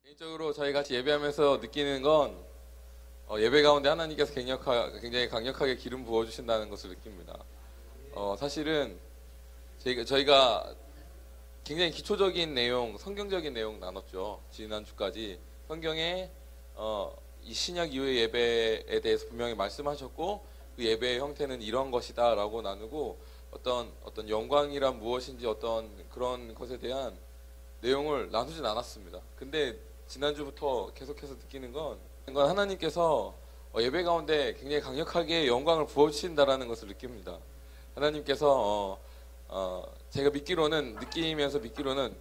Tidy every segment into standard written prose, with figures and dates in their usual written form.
개인적으로 저희 같이 예배하면서 느끼는 건 예배 가운데 하나님께서 굉장히 강력하게 기름 부어주신다는 것을 느낍니다. 사실은 저희가 굉장히 기초적인 내용, 성경적인 내용 나눴죠. 지난주까지 성경에 이 신약 이후의 예배에 대해서 분명히 말씀하셨고, 그 예배의 형태는 이런 것이다 라고 나누고, 어떤 영광이란 무엇인지 어떤 그런 것에 대한 내용을 나누진 않았습니다. 근데 지난주부터 계속해서 느끼는 건 하나님께서 예배 가운데 굉장히 강력하게 영광을 부어주신다라는 것을 느낍니다. 하나님께서 제가 느끼면서 믿기로는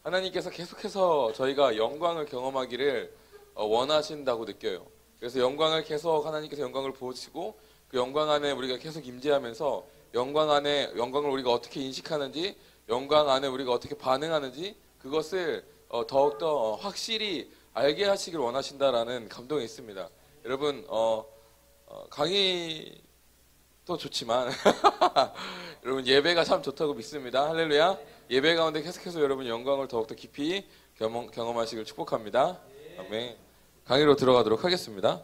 하나님께서 계속해서 저희가 영광을 경험하기를 원하신다고 느껴요. 그래서 계속 하나님께서 영광을 부어주시고, 그 영광 안에 우리가 계속 임재하면서 영광을 우리가 어떻게 인식하는지, 영광 안에 우리가 어떻게 반응하는지, 그것을 더욱더 확실히 알게 하시길 원하신다라는 감동이 있습니다. 여러분, 강의도 좋지만 여러분 예배가 참 좋다고 믿습니다. 할렐루야. 예배 가운데 계속해서 여러분 영광을 더욱더 깊이 경험하시길 축복합니다. 아멘. 강의로 들어가도록 하겠습니다.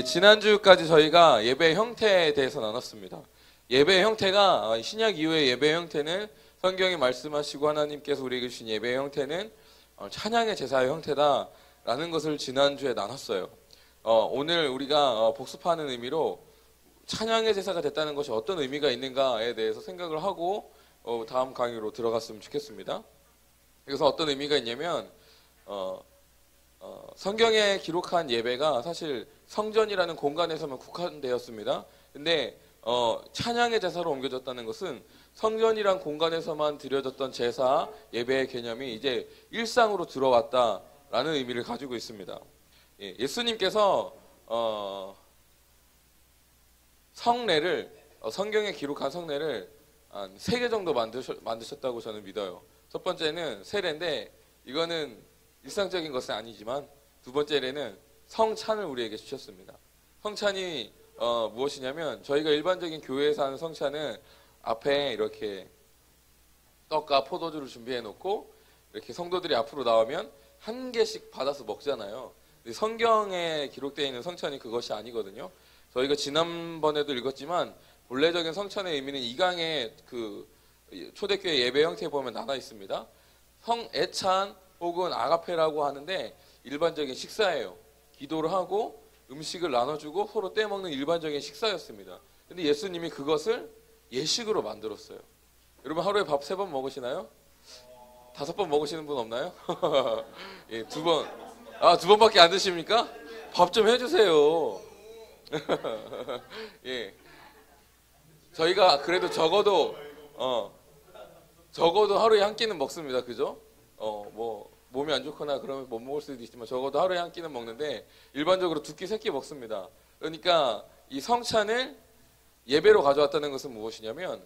지난주까지 저희가 예배의 형태에 대해서 나눴습니다. 예배의 형태가, 신약 이후의 예배의 형태는, 성경이 말씀하시고 하나님께서 우리에게 주신 예배의 형태는 찬양의 제사의 형태다라는 것을 지난주에 나눴어요. 오늘 우리가 복습하는 의미로 찬양의 제사가 됐다는 것이 어떤 의미가 있는가에 대해서 생각을 하고 다음 강의로 들어갔으면 좋겠습니다. 그래서 어떤 의미가 있냐면 성경에 기록한 예배가 사실 성전이라는 공간에서만 국한되었습니다. 근데 찬양의 제사로 옮겨졌다는 것은 성전이란 공간에서만 드려졌던 제사, 예배의 개념이 이제 일상으로 들어왔다라는 의미를 가지고 있습니다. 예수님께서 성경에 기록한 성례를 한 3개 정도 만드셨다고 저는 믿어요. 첫 번째는 세례인데, 이거는 일상적인 것은 아니지만, 두 번째는 성찬을 우리에게 주셨습니다. 성찬이 무엇이냐면, 저희가 일반적인 교회에서 하는 성찬은 앞에 이렇게 떡과 포도주를 준비해 놓고 이렇게 성도들이 앞으로 나오면 한 개씩 받아서 먹잖아요. 근데 성경에 기록되어 있는 성찬이 그것이 아니거든요. 저희가 지난번에도 읽었지만 본래적인 성찬의 의미는 2강의 그 초대교회 예배 형태에 보면 나눠 있습니다. 성애찬 혹은 아가페라고 하는데 일반적인 식사예요. 기도를 하고 음식을 나눠주고 서로 떼먹는 일반적인 식사였습니다. 근데 예수님이 그것을 예식으로 만들었어요. 여러분 하루에 밥 3번 먹으시나요? 5번 먹으시는 분 없나요? 예, 2번. 2번밖에 안 드십니까? 밥 좀 해주세요. 예. 저희가 그래도 적어도 하루에 한 끼는 먹습니다. 그죠? 몸이 안 좋거나 그러면 못 먹을 수도 있지만 적어도 하루에 한 끼는 먹는데, 일반적으로 2끼, 3끼 먹습니다. 그러니까 이 성찬을 예배로 가져왔다는 것은 무엇이냐면,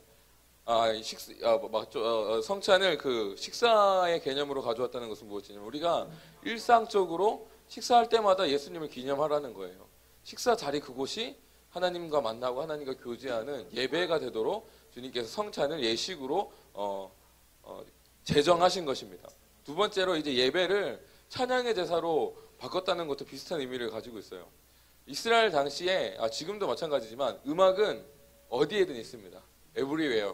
성찬을 그 식사의 개념으로 가져왔다는 것은 무엇이냐면, 우리가 일상적으로 식사할 때마다 예수님을 기념하라는 거예요. 식사 자리 그곳이 하나님과 만나고 하나님과 교제하는 예배가 되도록 주님께서 성찬을 예식으로 제정하신 것입니다. 두 번째로 이제 예배를 찬양의 제사로 바꿨다는 것도 비슷한 의미를 가지고 있어요. 이스라엘 당시에, 지금도 마찬가지지만 음악은 어디에든 있습니다. Everywhere.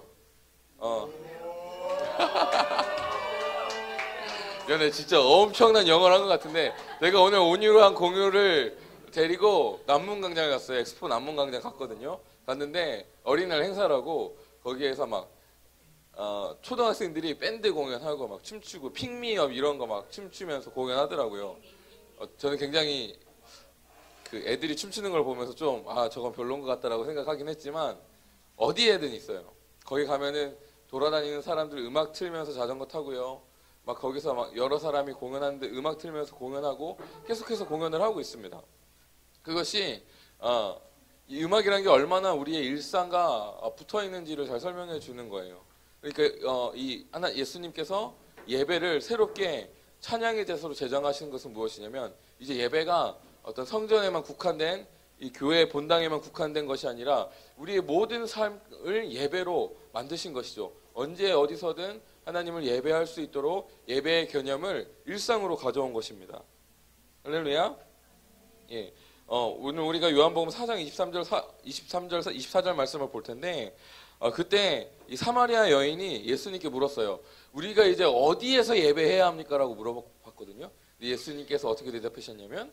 미안해, 진짜 엄청난 영어를 한 것 같은데, 내가 오늘 온유한 공유를 데리고 남문광장에 갔어요. 엑스포 남문광장 갔거든요. 갔는데 어린이날 행사라고 거기에서 막 초등학생들이 밴드 공연하고 막 춤추고 픽미업 이런 거 막 춤추면서 공연하더라고요. 저는 굉장히 그 애들이 춤추는 걸 보면서 좀 저건 별론 것 같다라고 생각하긴 했지만, 어디에든 있어요. 거기 가면은 돌아다니는 사람들 음악 틀면서 자전거 타고요. 막 거기서 막 여러 사람이 공연하는데 음악 틀면서 공연하고 계속해서 공연을 하고 있습니다. 그것이 이 음악이라는 게 얼마나 우리의 일상과 붙어 있는지를 잘 설명해 주는 거예요. 그러니까 예수님께서 예배를 새롭게 찬양의 제사로 제정하신 것은 무엇이냐면, 이제 예배가 어떤 성전에만 국한된, 이 교회 본당에만 국한된 것이 아니라 우리의 모든 삶을 예배로 만드신 것이죠. 언제 어디서든 하나님을 예배할 수 있도록 예배의 개념을 일상으로 가져온 것입니다. 할렐루야. 예. 오늘 우리가 요한복음 4장 24절 말씀을 볼 텐데, 그때 이 사마리아 여인이 예수님께 물었어요. 우리가 이제 어디에서 예배해야 합니까? 라고 물어봤거든요. 예수님께서 어떻게 대답하셨냐면,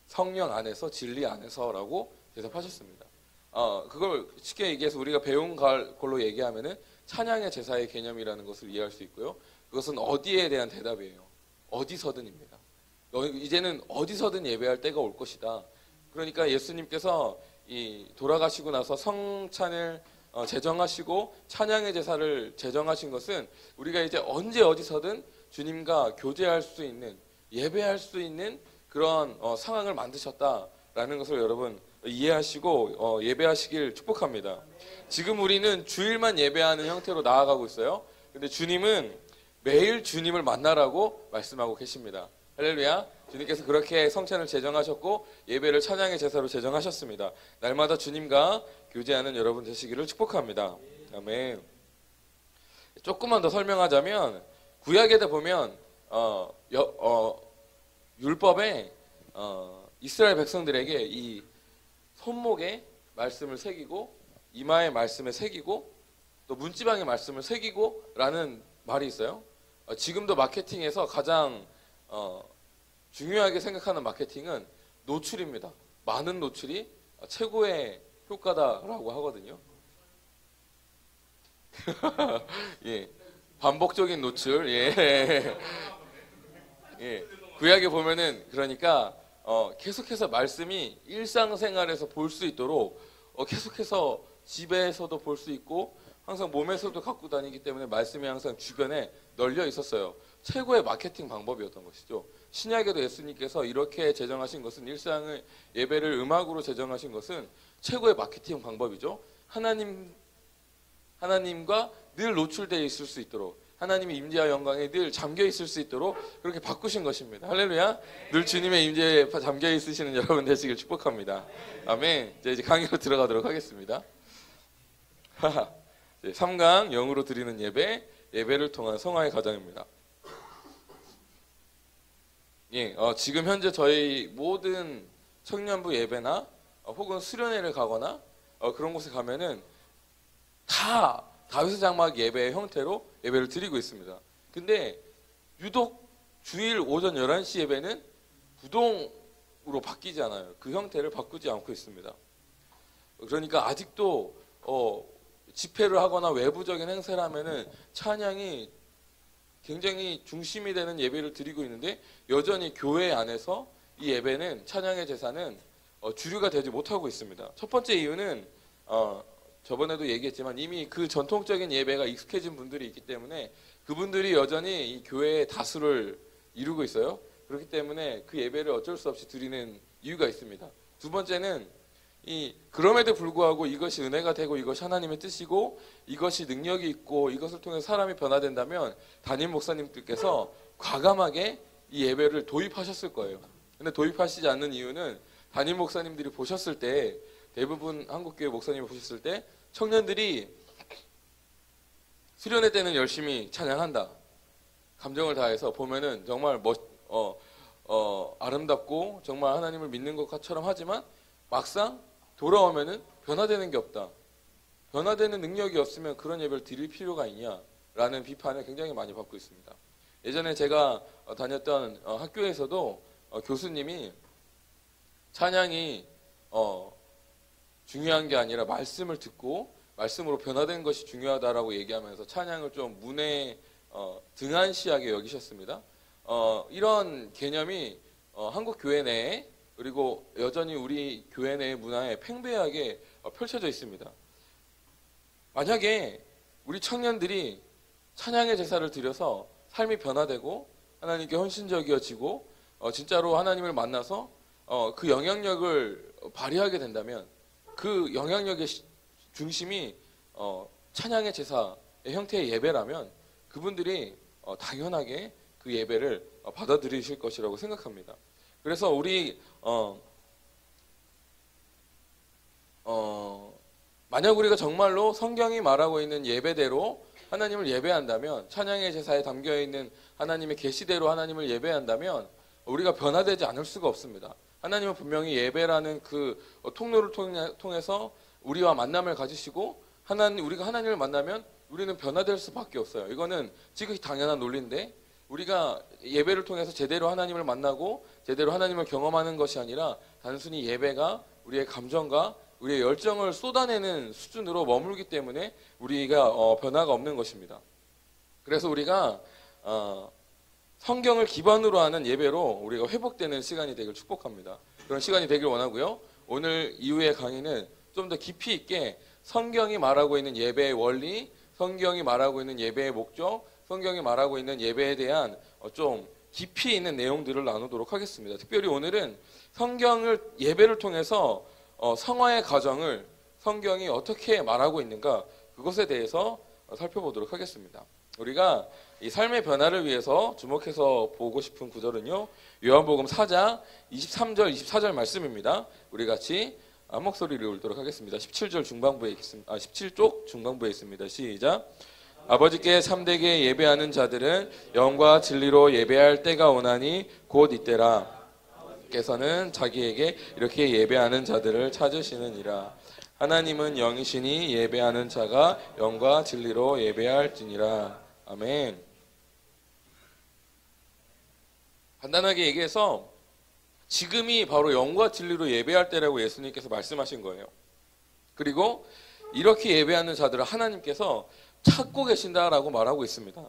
성령 안에서, 진리 안에서라고 대답하셨습니다. 그걸 쉽게 얘기해서 우리가 배운 걸로 얘기하면은 찬양의 제사의 개념이라는 것을 이해할 수 있고요. 그것은 어디에 대한 대답이에요. 어디서든입니다. 이제는 어디서든 예배할 때가 올 것이다. 그러니까 예수님께서 이 돌아가시고 나서 성찬을 제정하시고 찬양의 제사를 제정하신 것은 우리가 이제 언제 어디서든 주님과 교제할 수 있는, 예배할 수 있는 그런 상황을 만드셨다라는 것을 여러분 이해하시고 예배하시길 축복합니다. 지금 우리는 주일만 예배하는 형태로 나아가고 있어요. 근데 주님은 매일 주님을 만나라고 말씀하고 계십니다. 할렐루야. 주님께서 그렇게 성찬을 제정하셨고 예배를 찬양의 제사로 제정하셨습니다. 날마다 주님과 교제하는 여러분 되시기를 축복합니다. 아멘. 조금만 더 설명하자면 구약에 보면 율법에 이스라엘 백성들에게 이 손목에 말씀을 새기고 이마에 말씀을 새기고 또 문지방에 말씀을 새기고 라는 말이 있어요. 지금도 마케팅에서 가장 중요하게 생각하는 마케팅은 노출입니다. 많은 노출이 최고의 효과다라고 하거든요. 예, 반복적인 노출. 예. 예. 구약에 보면은 그러니까 계속해서 말씀이 일상생활에서 볼 수 있도록 계속해서 집에서도 볼 수 있고 항상 몸에서도 갖고 다니기 때문에 말씀이 항상 주변에 널려 있었어요. 최고의 마케팅 방법이었던 것이죠. 신약에도 예수님께서 이렇게 제정하신 것은 일상의 예배를 음악으로 제정하신 것은 최고의 마케팅 방법이죠. 하나님과 늘 노출되어 있을 수 있도록 하나님의 임재와 영광에 늘 잠겨 있을 수 있도록 그렇게 바꾸신 것입니다. 할렐루야. 늘 주님의 임재에 잠겨 있으시는 여러분 되시길 축복합니다. 아멘. 이제 강의로 들어가도록 하겠습니다. 3강 영으로 드리는 예배, 예배를 통한 성화의 과정입니다. 예, 지금 현재 저희 모든 청년부 예배나 혹은 수련회를 가거나 그런 곳에 가면은 다 다윗의 장막 예배의 형태로 예배를 드리고 있습니다. 근데 유독 주일 오전 11시 예배는 부동으로 바뀌지 않아요. 그 형태를 바꾸지 않고 있습니다. 그러니까 아직도 집회를 하거나 외부적인 행사를 하면은 찬양이 굉장히 중심이 되는 예배를 드리고 있는데 여전히 교회 안에서 이 예배는 찬양의 제사는 주류가 되지 못하고 있습니다. 첫 번째 이유는 저번에도 얘기했지만 이미 그 전통적인 예배가 익숙해진 분들이 있기 때문에 그분들이 여전히 이 교회의 다수를 이루고 있어요. 그렇기 때문에 그 예배를 어쩔 수 없이 드리는 이유가 있습니다. 두 번째는 그럼에도 불구하고 이것이 은혜가 되고 이것이 하나님의 뜻이고 이것이 능력이 있고 이것을 통해 사람이 변화된다면 담임 목사님들께서 과감하게 이 예배를 도입하셨을 거예요. 근데 도입하시지 않는 이유는 담임 목사님들이 보셨을 때 대부분 한국교회 목사님이 보셨을 때 청년들이 수련회 때는 열심히 찬양한다. 감정을 다해서 보면은 정말 아름답고 정말 하나님을 믿는 것처럼 하지만 막상 돌아오면은 변화되는 게 없다. 변화되는 능력이 없으면 그런 예배를 드릴 필요가 있냐라는 비판을 굉장히 많이 받고 있습니다. 예전에 제가 다녔던 학교에서도 교수님이 찬양이 중요한 게 아니라 말씀을 듣고 말씀으로 변화된 것이 중요하다라고 얘기하면서 찬양을 좀 문에 등한시하게 여기셨습니다. 이런 개념이 한국 교회 내에 그리고 여전히 우리 교회 내의 문화에 팽배하게 펼쳐져 있습니다. 만약에 우리 청년들이 찬양의 제사를 드려서 삶이 변화되고 하나님께 헌신적이어지고 진짜로 하나님을 만나서 그 영향력을 발휘하게 된다면 그 영향력의 중심이 찬양의 제사의 형태의 예배라면 그분들이 당연하게 그 예배를 받아들이실 것이라고 생각합니다. 그래서 우리 만약 우리가 정말로 성경이 말하고 있는 예배대로 하나님을 예배한다면, 찬양의 제사에 담겨 있는 하나님의 계시대로 하나님을 예배한다면 우리가 변화되지 않을 수가 없습니다. 하나님은 분명히 예배라는 그 통로를 통해서 우리와 만남을 가지시고, 우리가 하나님을 만나면 우리는 변화될 수밖에 없어요. 이거는 지극히 당연한 논리인데, 우리가 예배를 통해서 제대로 하나님을 만나고 제대로 하나님을 경험하는 것이 아니라 단순히 예배가 우리의 감정과 우리의 열정을 쏟아내는 수준으로 머물기 때문에 우리가 변화가 없는 것입니다. 그래서 우리가 성경을 기반으로 하는 예배로 우리가 회복되는 시간이 되길 축복합니다. 그런 시간이 되길 원하고요. 오늘 이후의 강의는 좀 더 깊이 있게 성경이 말하고 있는 예배의 원리, 성경이 말하고 있는 예배의 목적, 성경이 말하고 있는 예배에 대한 좀 깊이 있는 내용들을 나누도록 하겠습니다. 특별히 오늘은 성경을 예배를 통해서 성화의 과정을 성경이 어떻게 말하고 있는가, 그것에 대해서 살펴보도록 하겠습니다. 우리가 이 삶의 변화를 위해서 주목해서 보고 싶은 구절은요, 요한복음 4장 23절 24절 말씀입니다. 우리 같이 한 목소리를 읽도록 하겠습니다. 17절 중반부에 있습니다. 17쪽 중반부에 있습니다. 시작. 아버지께 참되게 예배하는 자들은 영과 진리로 예배할 때가 오나니 곧 이때라. 께서는 자기에게 이렇게 예배하는 자들을 찾으시느니라. 하나님은 영이시니 예배하는 자가 영과 진리로 예배할지니라. 아멘. 간단하게 얘기해서 지금이 바로 영과 진리로 예배할 때라고 예수님께서 말씀하신 거예요. 그리고 이렇게 예배하는 자들을 하나님께서 찾고 계신다라고 말하고 있습니다.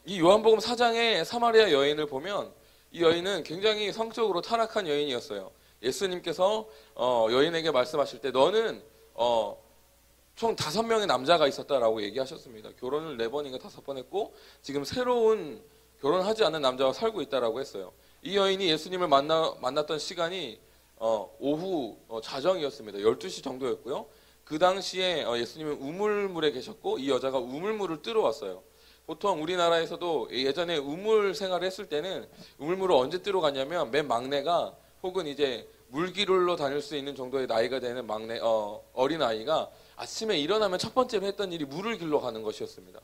이 요한복음 4장의 사마리아 여인을 보면 이 여인은 굉장히 성적으로 타락한 여인이었어요. 예수님께서 여인에게 말씀하실 때 너는 총 5명의 남자가 있었다라고 얘기하셨습니다. 결혼을 4번인가 5번 했고 지금 새로운 결혼하지 않은 남자와 살고 있다라고 했어요. 이 여인이 예수님을 만났던 시간이 오후 자정이었습니다. 12시 정도였고요. 그 당시에 예수님은 우물물에 계셨고 이 여자가 우물물을 뜨러 왔어요. 보통 우리나라에서도 예전에 우물 생활을 했을 때는 우물물을 언제 뜨러 갔냐면 맨 막내가 혹은 이제 물기르러 다닐 수 있는 정도의 나이가 되는 어린 아이가 아침에 일어나면 첫 번째로 했던 일이 물을 길러 가는 것이었습니다.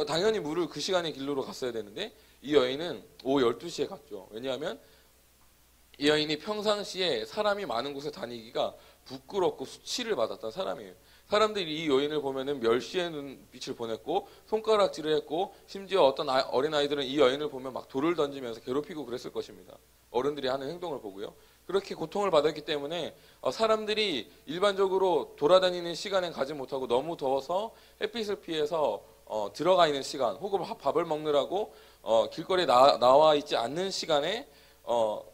당연히 물을 그 시간에 길러러 갔어야 되는데 이 여인은 오후 12시에 갔죠. 왜냐하면 이 여인이 평상시에 사람이 많은 곳에 다니기가 부끄럽고 수치를 받았던 사람이에요. 사람들이 이 여인을 보면은 멸시의 눈빛을 보냈고 손가락질을 했고 심지어 어떤 어린아이들은 이 여인을 보면 막 돌을 던지면서 괴롭히고 그랬을 것입니다. 어른들이 하는 행동을 보고요. 그렇게 고통을 받았기 때문에 사람들이 일반적으로 돌아다니는 시간에 가지 못하고 너무 더워서 햇빛을 피해서 들어가 있는 시간 혹은 밥을 먹느라고 길거리에 나와 있지 않는 시간에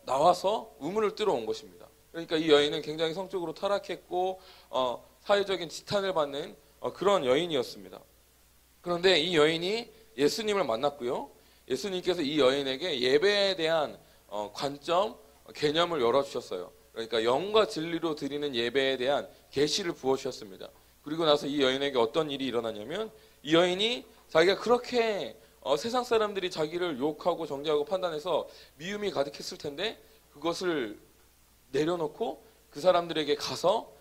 나와서 우물을 뜨러 온 것입니다. 그러니까 이 여인은 굉장히 성적으로 타락했고 사회적인 지탄을 받는 그런 여인이었습니다. 그런데 이 여인이 예수님을 만났고요. 예수님께서 이 여인에게 예배에 대한 관점, 개념을 열어주셨어요. 그러니까 영과 진리로 드리는 예배에 대한 계시를 부어주셨습니다. 그리고 나서 이 여인에게 어떤 일이 일어나냐면 이 여인이 자기가 그렇게 세상 사람들이 자기를 욕하고 정죄하고 판단해서 미움이 가득했을 텐데 그것을 내려놓고 그 사람들에게 가서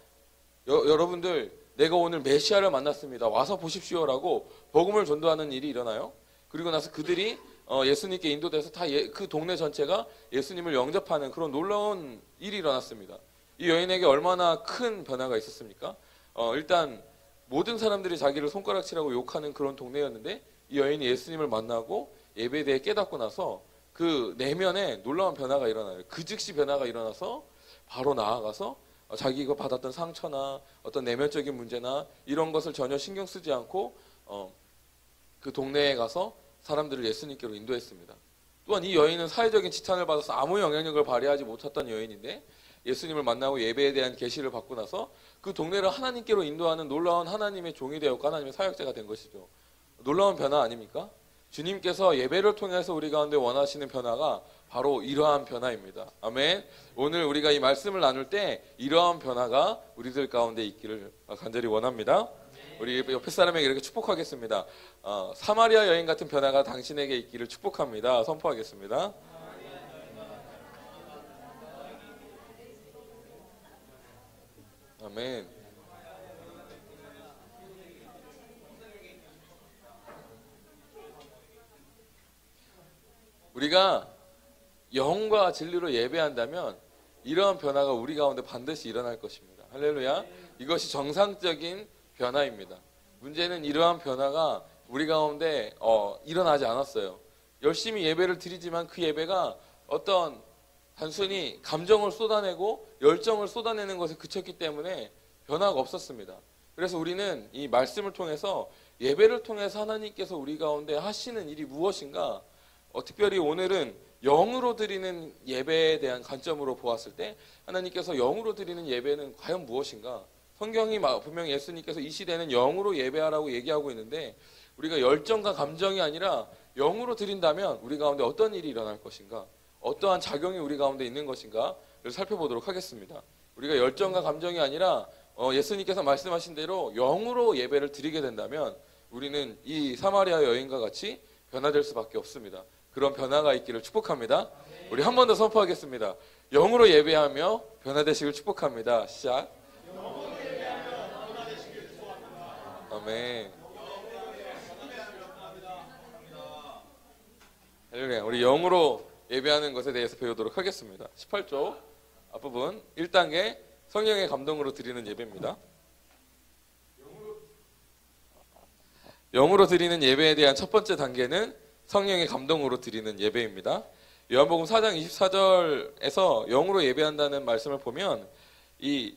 여러분들 내가 오늘 메시아를 만났습니다. 와서 보십시오라고 복음을 전도하는 일이 일어나요. 그리고 나서 그들이 예수님께 인도돼서 다 그 동네 전체가 예수님을 영접하는 그런 놀라운 일이 일어났습니다. 이 여인에게 얼마나 큰 변화가 있었습니까? 일단 모든 사람들이 자기를 손가락질하고 욕하는 그런 동네였는데 이 여인이 예수님을 만나고 예배에 대해 깨닫고 나서 그 내면에 놀라운 변화가 일어나요. 그 즉시 변화가 일어나서 바로 나아가서 자기가 받았던 상처나 어떤 내면적인 문제나 이런 것을 전혀 신경 쓰지 않고 그 동네에 가서 사람들을 예수님께로 인도했습니다. 또한 이 여인은 사회적인 지탄을 받아서 아무 영향력을 발휘하지 못했던 여인인데 예수님을 만나고 예배에 대한 계시를 받고 나서 그 동네를 하나님께로 인도하는 놀라운 하나님의 종이 되었고 하나님의 사역자가 된 것이죠. 놀라운 변화 아닙니까? 주님께서 예배를 통해서 우리 가운데 원하시는 변화가 바로 이러한 변화입니다. 아멘. 오늘 우리가 이 말씀을 나눌 때 이러한 변화가 우리들 가운데 있기를 간절히 원합니다. 우리 옆에 사람에게 이렇게 축복하겠습니다. 사마리아 여인 같은 변화가 당신에게 있기를 축복합니다. 선포하겠습니다. 아멘. 우리가 영과 진리로 예배한다면 이러한 변화가 우리 가운데 반드시 일어날 것입니다. 할렐루야. 이것이 정상적인 변화입니다. 문제는 이러한 변화가 우리 가운데 일어나지 않았어요. 열심히 예배를 드리지만 그 예배가 어떤 단순히 감정을 쏟아내고 열정을 쏟아내는 것에 그쳤기 때문에 변화가 없었습니다. 그래서 우리는 이 말씀을 통해서 예배를 통해서 하나님께서 우리 가운데 하시는 일이 무엇인가, 특별히 오늘은 영으로 드리는 예배에 대한 관점으로 보았을 때 하나님께서 영으로 드리는 예배는 과연 무엇인가? 성경이 분명히 예수님께서 이 시대는 영으로 예배하라고 얘기하고 있는데 우리가 열정과 감정이 아니라 영으로 드린다면 우리 가운데 어떤 일이 일어날 것인가? 어떠한 작용이 우리 가운데 있는 것인가를 살펴보도록 하겠습니다. 우리가 열정과 감정이 아니라 예수님께서 말씀하신 대로 영으로 예배를 드리게 된다면 우리는 이 사마리아 여인과 같이 변화될 수밖에 없습니다. 그런 변화가 있기를 축복합니다. 우리 한 번 더 선포하겠습니다. 영으로 예배하며 변화되시길 축복합니다. 시작. 아멘. 할렐루야. 우리 영으로 예배하는 것에 대해서 배우도록 하겠습니다. 18조 앞부분 1단계 성령의 감동으로 드리는 예배입니다. 영으로 드리는 예배에 대한 첫 번째 단계는 성령의 감동으로 드리는 예배입니다. 요한복음 4장 24절에서 영으로 예배한다는 말씀을 보면 이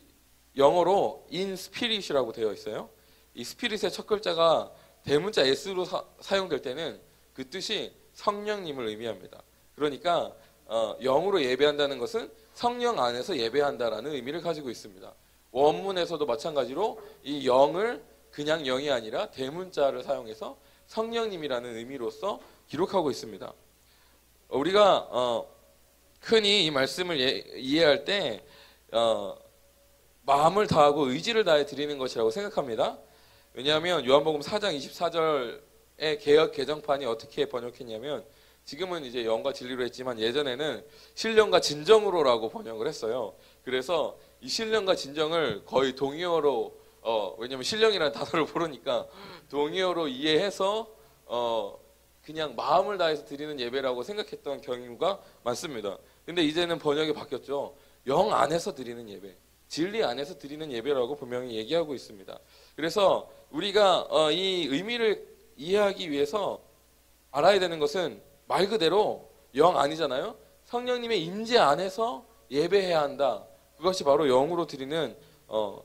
영어로 in spirit이라고 되어 있어요. 이 스피릿의 첫 글자가 대문자 S로 사용될 때는 그 뜻이 성령님을 의미합니다. 그러니까 영으로 예배한다는 것은 성령 안에서 예배한다라는 의미를 가지고 있습니다. 원문에서도 마찬가지로 이 영을 그냥 영이 아니라 대문자를 사용해서 성령님이라는 의미로서 기록하고 있습니다. 우리가 흔히 이 말씀을 이해할 때 마음을 다하고 의지를 다해 드리는 것이라고 생각합니다. 왜냐하면 요한복음 4장 24절의 개역 개정판이 어떻게 번역했냐면 지금은 이제 영과 진리로 했지만 예전에는 신령과 진정으로라고 번역을 했어요. 그래서 이 신령과 진정을 거의 동의어로 왜냐하면 신령이라는 단어를 모르니까 동의어로 이해해서 그냥 마음을 다해서 드리는 예배라고 생각했던 경우가 많습니다. 근데 이제는 번역이 바뀌었죠. 영 안에서 드리는 예배, 진리 안에서 드리는 예배라고 분명히 얘기하고 있습니다. 그래서 우리가 이 의미를 이해하기 위해서 알아야 되는 것은 말 그대로 영 아니잖아요. 성령님의 임재 안에서 예배해야 한다. 그것이 바로 영으로 드리는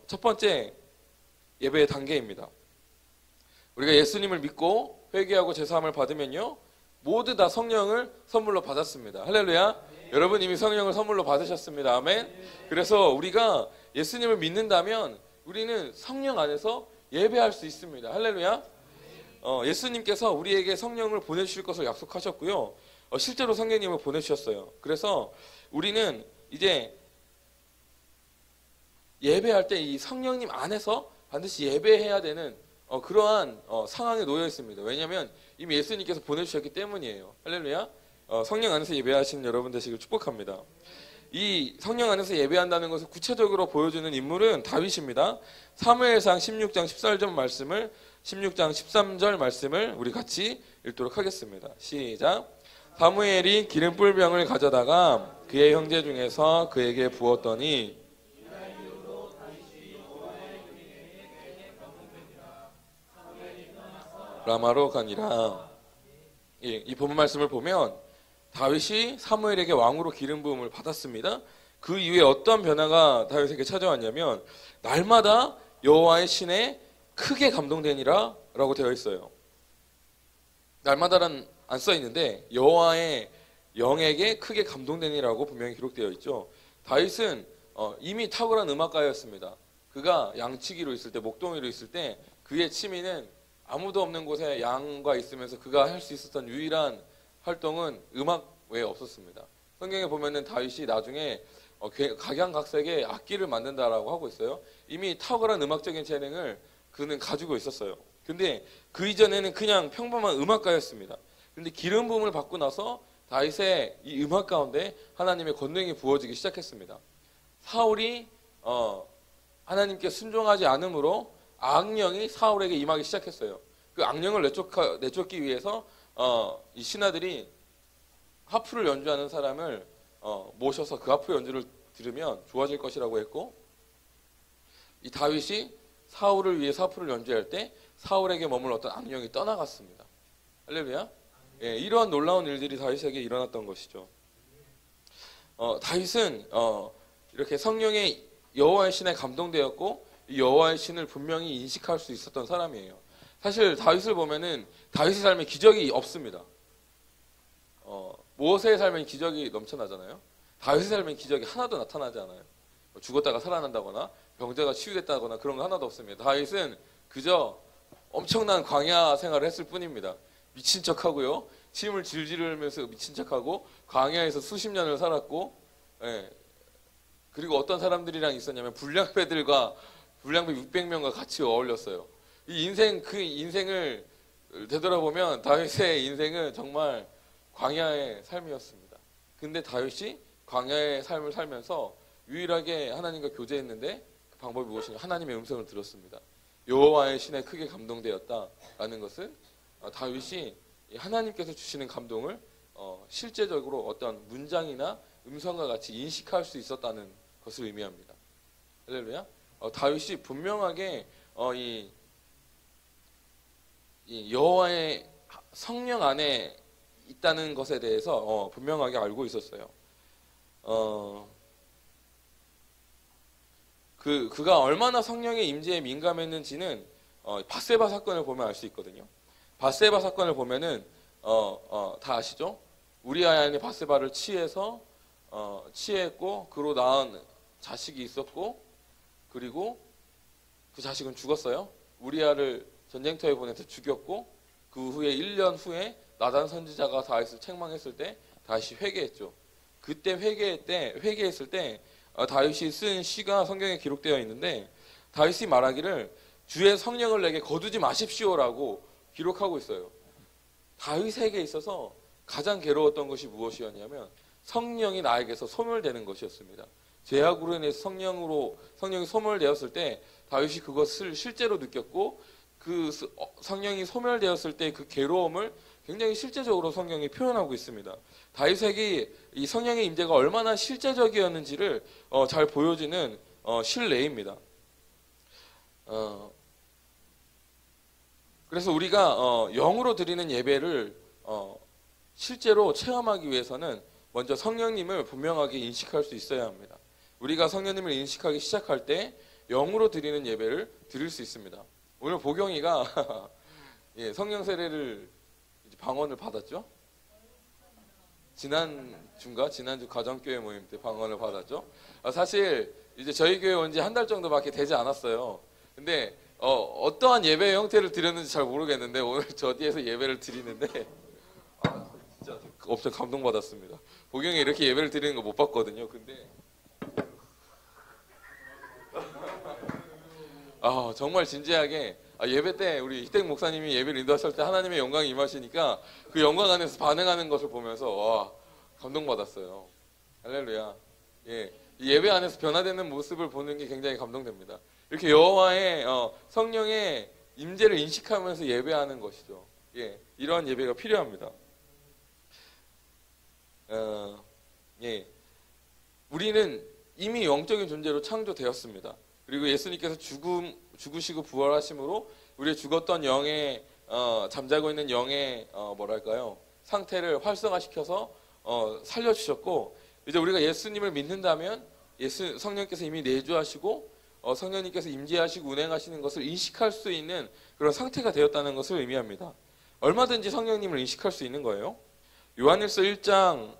첫 번째 예배의 단계입니다. 우리가 예수님을 믿고 회개하고 제사함을 받으면요 모두 다 성령을 선물로 받았습니다. 할렐루야. 여러분 이미 성령을 선물로 받으셨습니다. 아멘. 그래서 우리가 예수님을 믿는다면 우리는 성령 안에서 예배할 수 있습니다. 할렐루야. 예수님께서 우리에게 성령을 보내주실 것을 약속하셨고요. 실제로 성령님을 보내주셨어요. 그래서 우리는 이제 예배할 때 이 성령님 안에서 반드시 예배해야 되는 그러한 상황에 놓여 있습니다. 왜냐하면 이미 예수님께서 보내주셨기 때문이에요. 할렐루야. 성령 안에서 예배하시는 여러분 되시길 축복합니다. 이 성령 안에서 예배한다는 것을 구체적으로 보여주는 인물은 다윗입니다. 사무엘상 16장 16장 13절 말씀을 우리 같이 읽도록 하겠습니다. 시작. 사무엘이 기름불병을 가져다가 그의 형제 중에서 그에게 부었더니 라마로 가니라. 이 본문 말씀을 보면 다윗이 사무엘에게 왕으로 기름 부음을 받았습니다. 그 이후에 어떤 변화가 다윗에게 찾아왔냐면 날마다 여호와의 신에 크게 감동되니라 라고 되어 있어요. 날마다란 안 써 있는데 여호와의 영에게 크게 감동되니라고 분명히 기록되어 있죠. 다윗은 이미 탁월한 음악가였습니다. 그가 양치기로 있을 때, 목동이로 있을 때 그의 취미는 아무도 없는 곳에 양과 있으면서 그가 할 수 있었던 유일한 활동은 음악 외에 없었습니다. 성경에 보면은 다윗이 나중에 각양각색의 악기를 만든다라고 하고 있어요. 이미 탁월한 음악적인 재능을 그는 가지고 있었어요. 근데 그 이전에는 그냥 평범한 음악가였습니다. 근데 기름 부음을 받고 나서 다윗의 이 음악 가운데 하나님의 권능이 부어지기 시작했습니다. 사울이 하나님께 순종하지 않으므로 악령이 사울에게 임하기 시작했어요. 그 악령을 내쫓기 위해서 이 신하들이 하프를 연주하는 사람을 모셔서 그 하프 연주를 들으면 좋아질 것이라고 했고, 이 다윗이 사울을 위해 하프를 연주할 때 사울에게 머물 어떤 악령이 떠나갔습니다. 할렐루야. 예, 이러한 놀라운 일들이 다윗에게 일어났던 것이죠. 다윗은 이렇게 성령의 여호와의 신에 감동되었고, 이 여호와의 신을 분명히 인식할 수 있었던 사람이에요. 사실 다윗을 보면은 다윗의 삶에 기적이 없습니다. 모세의 삶엔 기적이 넘쳐나잖아요. 다윗의 삶엔 기적이 하나도 나타나지 않아요. 죽었다가 살아난다거나 병자가 치유됐다거나 그런 거 하나도 없습니다. 다윗은 그저 엄청난 광야 생활을 했을 뿐입니다. 미친 척하고요, 침을 질질 흘리면서 미친 척하고 광야에서 수십 년을 살았고, 예. 그리고 어떤 사람들이랑 있었냐면 불량배 600명과 같이 어울렸어요. 그 인생을 되돌아보면 다윗의 인생은 정말 광야의 삶이었습니다. 근데 다윗이 광야의 삶을 살면서 유일하게 하나님과 교제했는데 그 방법이 무엇이냐? 하나님의 음성을 들었습니다. 여호와의 신에 크게 감동되었다라는 것은 다윗이 하나님께서 주시는 감동을 실제적으로 어떤 문장이나 음성과 같이 인식할 수 있었다는 것을 의미합니다. 할렐루야. 다윗이 분명하게 이 여호와의 성령 안에 있다는 것에 대해서 분명하게 알고 있었어요. 그가 얼마나 성령의 임재에 민감했는지는 밧세바 사건을 보면 알 수 있거든요. 밧세바 사건을 보면은 다 아시죠? 우리아의 아내 밧세바를 치했고 그로 낳은 자식이 있었고, 그리고 그 자식은 죽었어요. 우리아를 전쟁터에 보내서 죽였고, 그 후에 1년 후에 나단 선지자가 다윗을 책망했을 때 다윗이 회개했죠. 그때 회개했을 때 다윗이 쓴 시가 성경에 기록되어 있는데, 다윗이 말하기를 주의 성령을 내게 거두지 마십시오라고 기록하고 있어요. 다윗에게 있어서 가장 괴로웠던 것이 무엇이었냐면 성령이 나에게서 소멸되는 것이었습니다. 죄악으로 인해서 성령이 소멸되었을 때 다윗이 그것을 실제로 느꼈고, 그 성령이 소멸되었을 때 그 괴로움을 굉장히 실제적으로 성경이 표현하고 있습니다. 다윗에게 이 성령의 임재가 얼마나 실제적이었는지를 잘 보여지는 실례입니다. 그래서 우리가 영으로 드리는 예배를 실제로 체험하기 위해서는 먼저 성령님을 분명하게 인식할 수 있어야 합니다. 우리가 성령님을 인식하기 시작할 때 영으로 드리는 예배를 드릴 수 있습니다. 오늘 보경이가 예, 성령 세례를 방언을 받았죠. 지난주 가정교회 모임 때 방언을 받았죠. 사실 이제 저희 교회 온 지 한 달 정도밖에 되지 않았어요. 근데 어떠한 예배 형태를 드렸는지 잘 모르겠는데 오늘 저 뒤에서 예배를 드리는데 진짜 엄청 감동받았습니다. 보경이 이렇게 예배를 드리는 거 못 봤거든요. 근데 정말 진지하게 예배 때 우리 희택 목사님이 예배를 인도하실 때 하나님의 영광이 임하시니까 그 영광 안에서 반응하는 것을 보면서 와, 감동받았어요. 할렐루야. 예, 이 예배 안에서 변화되는 모습을 보는 게 굉장히 감동됩니다. 이렇게 여호와의 성령의 임재를 인식하면서 예배하는 것이죠. 예, 이러한 예배가 필요합니다. 예, 우리는 이미 영적인 존재로 창조되었습니다. 그리고 예수님께서 죽으시고 부활하심으로 우리의 죽었던 영의 잠자고 있는 영의 상태를 활성화시켜서 살려주셨고, 이제 우리가 예수님을 믿는다면 성령께서 이미 내주하시고 성령님께서 임재하시고 운행하시는 것을 인식할 수 있는 그런 상태가 되었다는 것을 의미합니다. 얼마든지 성령님을 인식할 수 있는 거예요. 요한일서 1장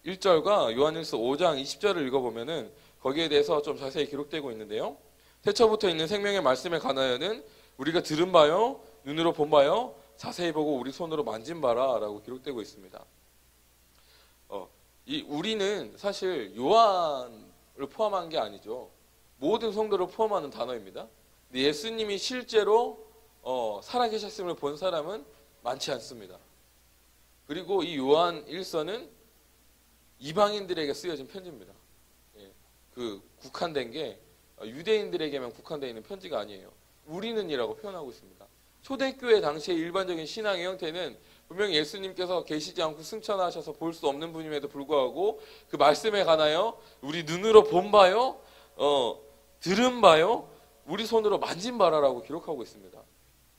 1절과 요한일서 5장 20절을 읽어보면은 거기에 대해서 좀 자세히 기록되고 있는데요. 태초부터 있는 생명의 말씀에 관하여는 우리가 들은 바요, 눈으로 본 바요, 자세히 보고 우리 손으로 만진 바라 라고 기록되고 있습니다. 이 우리는 사실 요한을 포함한 게 아니죠. 모든 성도를 포함하는 단어입니다. 근데 예수님이 실제로 살아계셨음을 본 사람은 많지 않습니다. 그리고 이 요한 1서는 이방인들에게 쓰여진 편지입니다. 예, 그 국한된 게 유대인들에게만 국한되어 있는 편지가 아니에요. 우리는이라고 표현하고 있습니다. 초대교회 당시의 일반적인 신앙의 형태는 분명히 예수님께서 계시지 않고 승천하셔서 볼 수 없는 분임에도 불구하고 그 말씀에 관하여 우리 눈으로 본 바요, 들은 바요, 우리 손으로 만진 바라라고 기록하고 있습니다.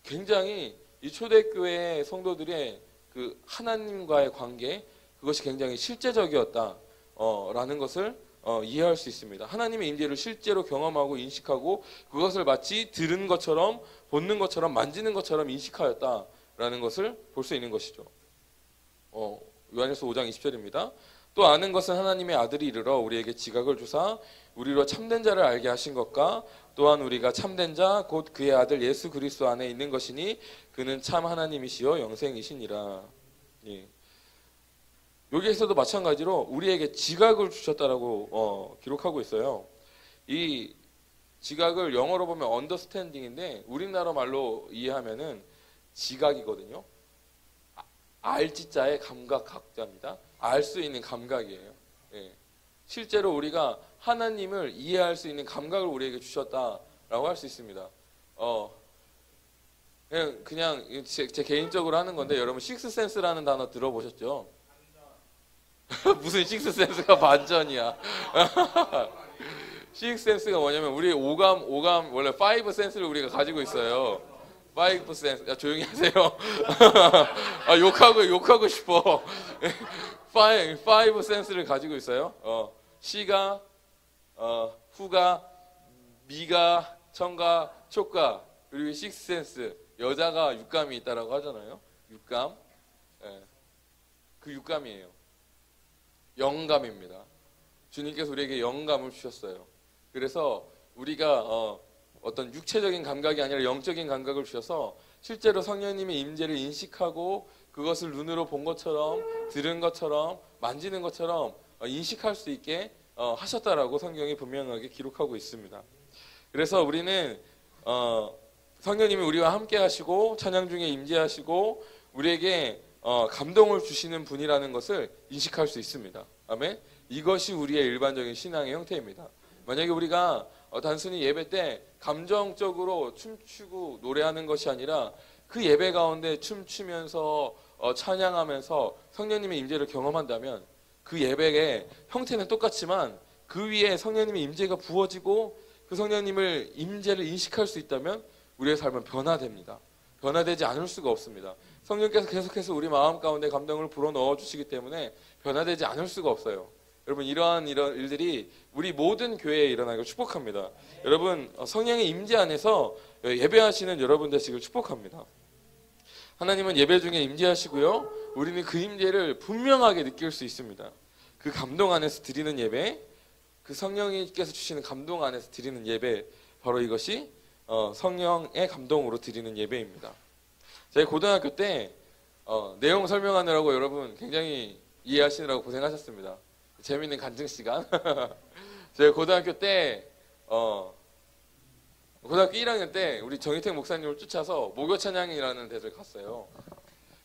굉장히 이 초대교회의 성도들의 그 하나님과의 관계, 그것이 굉장히 실제적이었다 라는 것을 이해할 수 있습니다. 하나님의 임재를 실제로 경험하고 인식하고 그것을 마치 들은 것처럼 보는 것처럼 만지는 것처럼 인식하였다라는 것을 볼 수 있는 것이죠. 요한일서 5장 20절입니다. 또 아는 것은 하나님의 아들이 이르러 우리에게 지각을 주사 우리로 참된 자를 알게 하신 것과 또한 우리가 참된 자 곧 그의 아들 예수 그리스도 안에 있는 것이니 그는 참 하나님이시요 영생이시니라. 예. 여기에서도 마찬가지로 우리에게 지각을 주셨다라고 기록하고 있어요. 이 지각을 영어로 보면 understanding인데 우리나라 말로 이해하면은 지각이거든요. 알지자의 감각 각자입니다. 알 수 있는 감각이에요. 예. 실제로 우리가 하나님을 이해할 수 있는 감각을 우리에게 주셨다라고 할 수 있습니다. 그냥 제 개인적으로 하는 건데 여러분 식스센스라는 단어 들어보셨죠? 무슨 식스센스가 반전이야. 식스센스가 뭐냐면 우리 오감 원래 5센스를 우리가 가지고 있어요. 5센스. 야, 조용히 하세요. 아, 욕하고 싶어. 5센스를 가지고 있어요. 시가, 후가, 미가, 청가, 촉가, 그리고 식스센스. 여자가 육감이 있다라고 하잖아요. 육감. 예. 그 육감이에요. 영감입니다. 주님께서 우리에게 영감을 주셨어요. 그래서 우리가 어떤 육체적인 감각이 아니라 영적인 감각을 주셔서 실제로 성령님의 임재를 인식하고 그것을 눈으로 본 것처럼 들은 것처럼 만지는 것처럼 인식할 수 있게 하셨다라고 성경이 분명하게 기록하고 있습니다. 그래서 우리는 성령님이 우리와 함께 하시고 찬양 중에 임재하시고 우리에게 감동을 주시는 분이라는 것을 인식할 수 있습니다. 아멘. 이것이 우리의 일반적인 신앙의 형태입니다. 만약에 우리가 단순히 예배 때 감정적으로 춤추고 노래하는 것이 아니라 그 예배 가운데 춤추면서 찬양하면서 성령님의 임재를 경험한다면 그 예배의 형태는 똑같지만 그 위에 성령님의 임재가 부어지고 그 성령님을 임재를 인식할 수 있다면 우리의 삶은 변화됩니다. 변화되지 않을 수가 없습니다. 성령께서 계속해서 우리 마음 가운데 감동을 불어넣어 주시기 때문에 변화되지 않을 수가 없어요. 여러분 이런 일들이 우리 모든 교회에 일어나기를 축복합니다. 여러분 성령의 임재 안에서 예배하시는 여러분 되시길 축복합니다. 하나님은 예배 중에 임재하시고요. 우리는 그 임재를 분명하게 느낄 수 있습니다. 그 감동 안에서 드리는 예배, 그 성령님께서 주시는 감동 안에서 드리는 예배, 바로 이것이 성령의 감동으로 드리는 예배입니다. 제가 고등학교 때 내용 설명하느라고 여러분 굉장히 이해하시느라고 고생하셨습니다. 재미있는 간증 시간. 제가 고등학교 때 고등학교 1학년 때 우리 정희택 목사님을 쫓아서 목요 찬양이라는 데를 갔어요.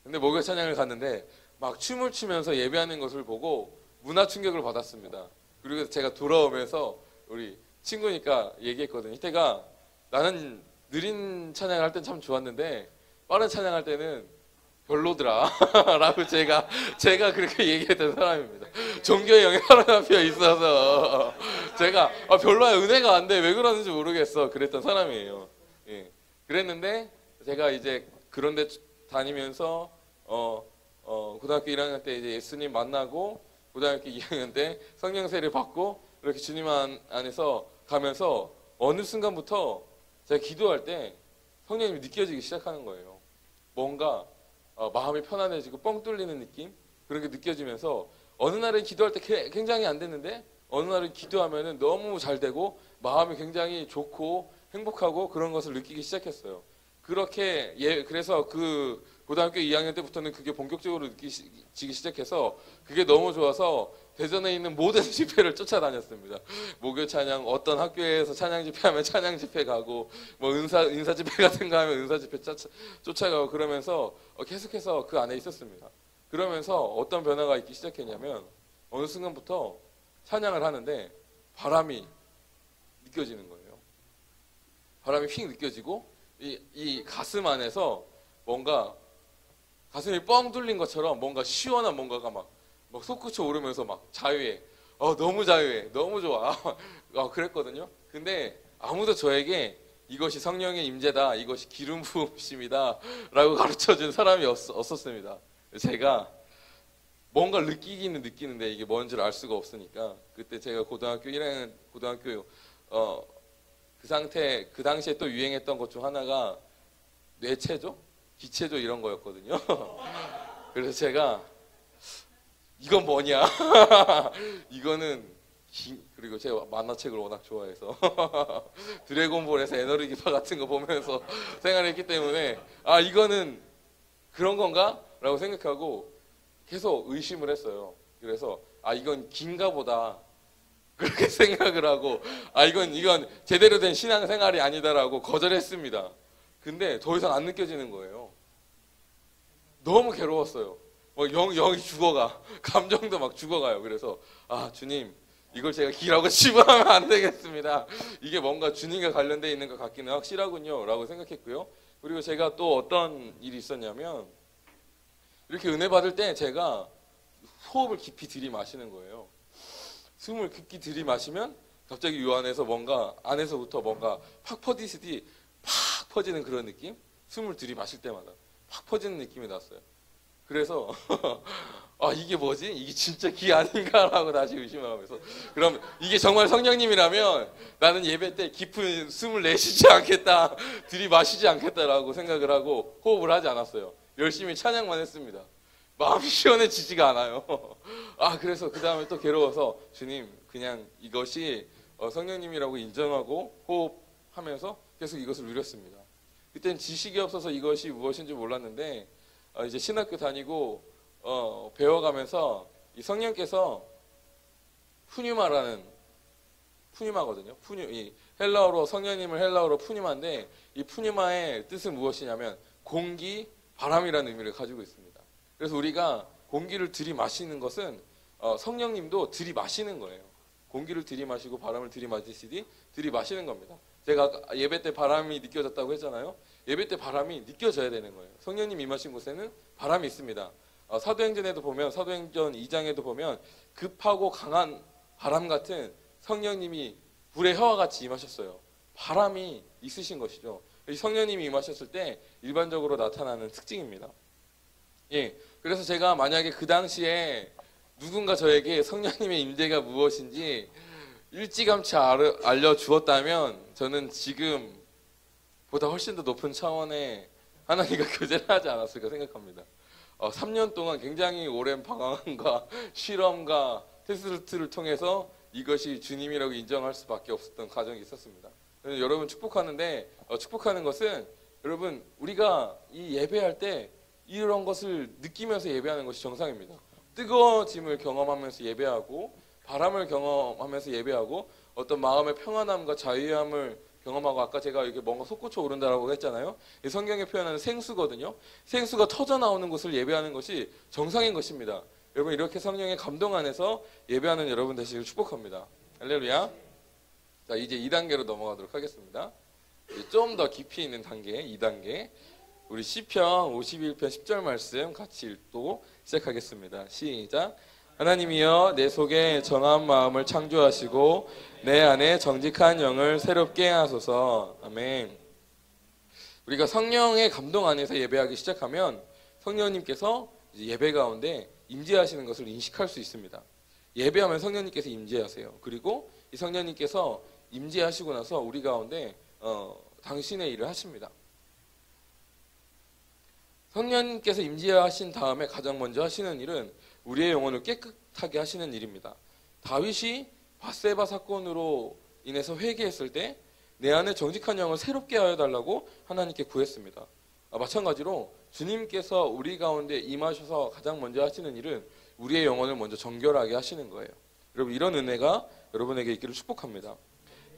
근데 목요 찬양을 갔는데 막 춤을 추면서 예배하는 것을 보고 문화 충격을 받았습니다. 그리고 제가 돌아오면서 우리 친구니까 얘기했거든요. 이때가 나는 느린 찬양을 할 땐 참 좋았는데 빠른 찬양할 때는 별로더라 라고 제가 그렇게 얘기했던 사람입니다. 종교의 영에 사로잡혀 있어서 제가 별로야, 은혜가 안 돼, 왜 그러는지 모르겠어 그랬던 사람이에요. 예. 그랬는데 제가 이제 그런데 다니면서 고등학교 1학년 때 이제 예수님 만나고 고등학교 2학년 때 성령세를 받고 이렇게 주님 안에서 가면서 어느 순간부터 제가 기도할 때 성령님이 느껴지기 시작하는 거예요. 뭔가 마음이 편안해지고 뻥 뚫리는 느낌, 그런 게 느껴지면서 어느 날은 기도할 때 굉장히 안 됐는데 어느 날은 기도하면은 너무 잘 되고 마음이 굉장히 좋고 행복하고 그런 것을 느끼기 시작했어요. 그렇게 그래서 그 고등학교 2학년 때부터는 그게 본격적으로 느끼기 시작해서 그게 너무 좋아서 대전에 있는 모든 집회를 쫓아다녔습니다. 목요 찬양, 어떤 학교에서 찬양 집회하면 찬양 집회 가고 뭐 인사 집회 같은 거 하면 은사 집회 쫓아가고 그러면서 계속해서 그 안에 있었습니다. 그러면서 어떤 변화가 있기 시작했냐면 어느 순간부터 찬양을 하는데 바람이 느껴지는 거예요. 바람이 휙 느껴지고 이 가슴 안에서 뭔가 가슴이 뻥 뚫린 것처럼 뭔가 시원한 뭔가가 막 솟구쳐 오르면서 막 자유해. 너무 자유해. 너무 좋아. 그랬거든요. 근데 아무도 저에게 이것이 성령의 임재다. 이것이 기름 부으심이다. 라고 가르쳐 준 사람이 없었습니다. 제가 뭔가 느끼기는 느끼는데 이게 뭔지를 알 수가 없으니까 그때 제가 고등학교 1학년 그 당시에 또 유행했던 것 중 하나가 뇌체조? 기체조 이런 거였거든요. 그래서 제가 이건 뭐냐? 이거는 그리고 제가 만화책을 워낙 좋아해서 드래곤볼에서 에너지기파 같은 거 보면서 생활했기 때문에 이거는 그런 건가? 라고 생각하고 계속 의심을 했어요. 그래서 이건 긴가 보다 그렇게 생각을 하고 이건 제대로 된 신앙생활이 아니다라고 거절했습니다. 근데 더 이상 안 느껴지는 거예요. 너무 괴로웠어요. 영이 죽어가. 감정도 막 죽어가요. 그래서 주님 이걸 제가 기라고 치부하면 안 되겠습니다. 이게 뭔가 주님과 관련되어 있는 것 같기는 확실하군요 라고 생각했고요. 그리고 제가 또 어떤 일이 있었냐면 이렇게 은혜 받을 때 제가 호흡을 깊이 들이마시는 거예요. 숨을 깊이 들이마시면 갑자기 요 안에서 뭔가 안에서부터 뭔가 팍 퍼지듯이 팍 퍼지는 그런 느낌? 숨을 들이마실 때마다 팍 퍼지는 느낌이 났어요. 그래서 이게 뭐지? 이게 진짜 기 아닌가라고 다시 의심을 하면서 그럼 이게 정말 성령님이라면 나는 예배 때 깊은 숨을 내쉬지 않겠다, 들이마시지 않겠다라고 생각을 하고 호흡을 하지 않았어요. 열심히 찬양만 했습니다. 마음이 시원해지지가 않아요. 그래서 그 다음에 또 괴로워서 주님 그냥 이것이 성령님이라고 인정하고 호흡하면서 계속 이것을 누렸습니다. 그때는 지식이 없어서 이것이 무엇인지 몰랐는데 이제 신학교 다니고 배워가면서 이 성령께서 푸뉴마거든요. 이 헬라어로 성령님을 헬라어로 푸뉴마인데 이 푸뉴마의 뜻은 무엇이냐면 공기, 바람이라는 의미를 가지고 있습니다. 그래서 우리가 공기를 들이마시는 것은 성령님도 들이마시는 거예요. 공기를 들이마시고 바람을 들이마시듯이 들이마시는 겁니다. 제가 예배 때 바람이 느껴졌다고 했잖아요. 예배 때 바람이 느껴져야 되는 거예요. 성령님 임하신 곳에는 바람이 있습니다. 사도행전에도 보면 사도행전 2장에도 보면 급하고 강한 바람 같은 성령님이 불의 혀와 같이 임하셨어요. 바람이 있으신 것이죠. 성령님이 임하셨을 때 일반적으로 나타나는 특징입니다. 그래서 제가 만약에 그 당시에 누군가 저에게 성령님의 임재가 무엇인지 일찌감치 알려주었다면 저는 지금보다 훨씬 더 높은 차원의 하나님과 교제를 하지 않았을까 생각합니다. 3년 동안 굉장히 오랜 방황과 실험과 테스트를 통해서 이것이 주님이라고 인정할 수밖에 없었던 과정이 있었습니다. 여러분 축복하는데 축복하는 것은 여러분 우리가 이 예배할 때 이런 것을 느끼면서 예배하는 것이 정상입니다. 뜨거워짐을 경험하면서 예배하고 바람을 경험하면서 예배하고 어떤 마음의 평안함과 자유함을 경험하고 아까 제가 이렇게 뭔가 솟구쳐 오른다라고 했잖아요. 이 성경에 표현하는 생수거든요. 생수가 터져 나오는 곳을 예배하는 것이 정상인 것입니다. 여러분 이렇게 성령의 감동 안에서 예배하는 여러분 되시길 축복합니다. 할렐루야. 자 이제 2단계로 넘어가도록 하겠습니다. 좀 더 깊이 있는 단계 2단계 우리 시편 51편 10절 말씀 같이 읽고 시작하겠습니다. 시작. 하나님이여 내 속에 정한 마음을 창조하시고 내 안에 정직한 영을 새롭게 하소서. 아멘. 우리가 성령의 감동 안에서 예배하기 시작하면 성령님께서 이제 예배 가운데 임재하시는 것을 인식할 수 있습니다. 예배하면 성령님께서 임재하세요. 그리고 이 성령님께서 임재하시고 나서 우리 가운데 당신의 일을 하십니다. 성령님께서 임재하신 다음에 가장 먼저 하시는 일은 우리의 영혼을 깨끗하게 하시는 일입니다. 다윗이 밧세바 사건으로 인해서 회개했을 때 내 안에 정직한 영을 새롭게 하여 달라고 하나님께 구했습니다. 마찬가지로 주님께서 우리 가운데 임하셔서 가장 먼저 하시는 일은 우리의 영혼을 먼저 정결하게 하시는 거예요. 여러분 이런 은혜가 여러분에게 있기를 축복합니다.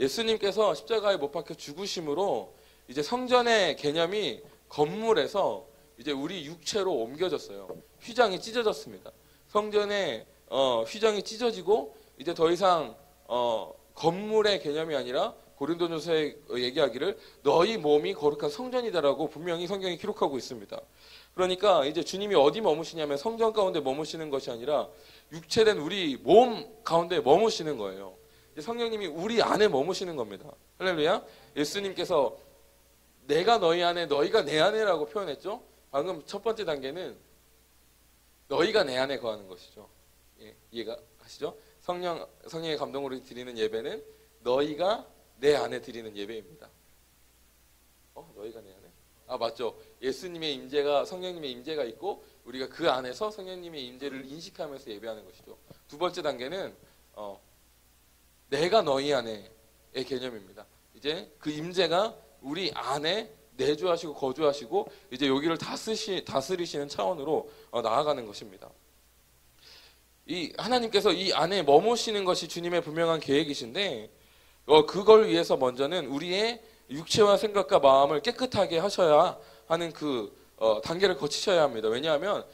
예수님께서 십자가에 못 박혀 죽으심으로 이제 성전의 개념이 건물에서 이제 우리 육체로 옮겨졌어요. 휘장이 찢어졌습니다. 성전의 휘장이 찢어지고 이제 더 이상 건물의 개념이 아니라 고린도전서에 얘기하기를 너희 몸이 거룩한 성전이다라고 분명히 성경이 기록하고 있습니다. 그러니까 이제 주님이 어디 머무시냐면 성전 가운데 머무시는 것이 아니라 육체된 우리 몸 가운데 머무시는 거예요. 성령님이 우리 안에 머무시는 겁니다. 할렐루야. 예수님께서 내가 너희 안에 너희가 내 안에라고 표현했죠. 방금 첫 번째 단계는 너희가 내 안에 거하는 것이죠. 예, 이해가 가시죠? 성령의 감동으로 드리는 예배는 너희가 내 안에 드리는 예배입니다. 너희가 내 안에? 아, 맞죠. 예수님의 임재가, 성령님의 임재가 있고 우리가 그 안에서 성령님의 임재를 인식하면서 예배하는 것이죠. 두 번째 단계는 내가 너희 안에의 개념입니다. 이제 그 임재가 우리 안에 내주하시고 거주하시고 이제 여기를 다스리시는 차원으로 나아가는 것입니다. 이 하나님께서 이 안에 머무시는 것이 주님의 분명한 계획이신데 그걸 위해서 먼저는 우리의 육체와 생각과 마음을 깨끗하게 하셔야 하는 그 단계를 거치셔야 합니다. 왜냐하면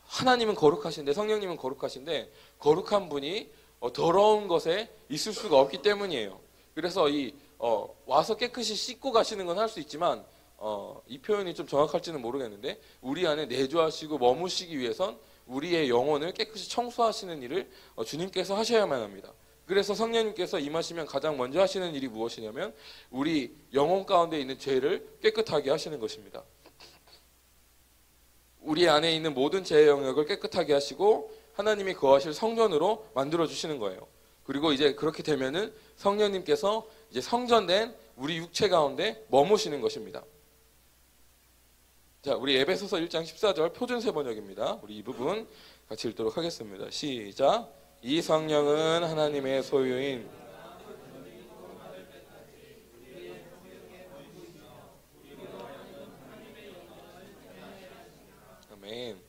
하나님은 거룩하신데 성령님은 거룩하신데 거룩한 분이 더러운 것에 있을 수가 없기 때문이에요. 그래서 와서 깨끗이 씻고 가시는 건 할 수 있지만 이 표현이 좀 정확할지는 모르겠는데 우리 안에 내주하시고 머무시기 위해선 우리의 영혼을 깨끗이 청소하시는 일을 주님께서 하셔야만 합니다. 그래서 성령님께서 임하시면 가장 먼저 하시는 일이 무엇이냐면 우리 영혼 가운데 있는 죄를 깨끗하게 하시는 것입니다. 우리 안에 있는 모든 죄의 영역을 깨끗하게 하시고 하나님이 거하실 성전으로 만들어 주시는 거예요. 그리고 이제 그렇게 되면은 성령님께서 이제 성전된 우리 육체 가운데 머무시는 것입니다. 자, 우리 에베소서 1장 14절 표준세 번역입니다. 우리 이 부분 같이 읽도록 하겠습니다. 시작. 이 성령은 하나님의 소유인 아멘.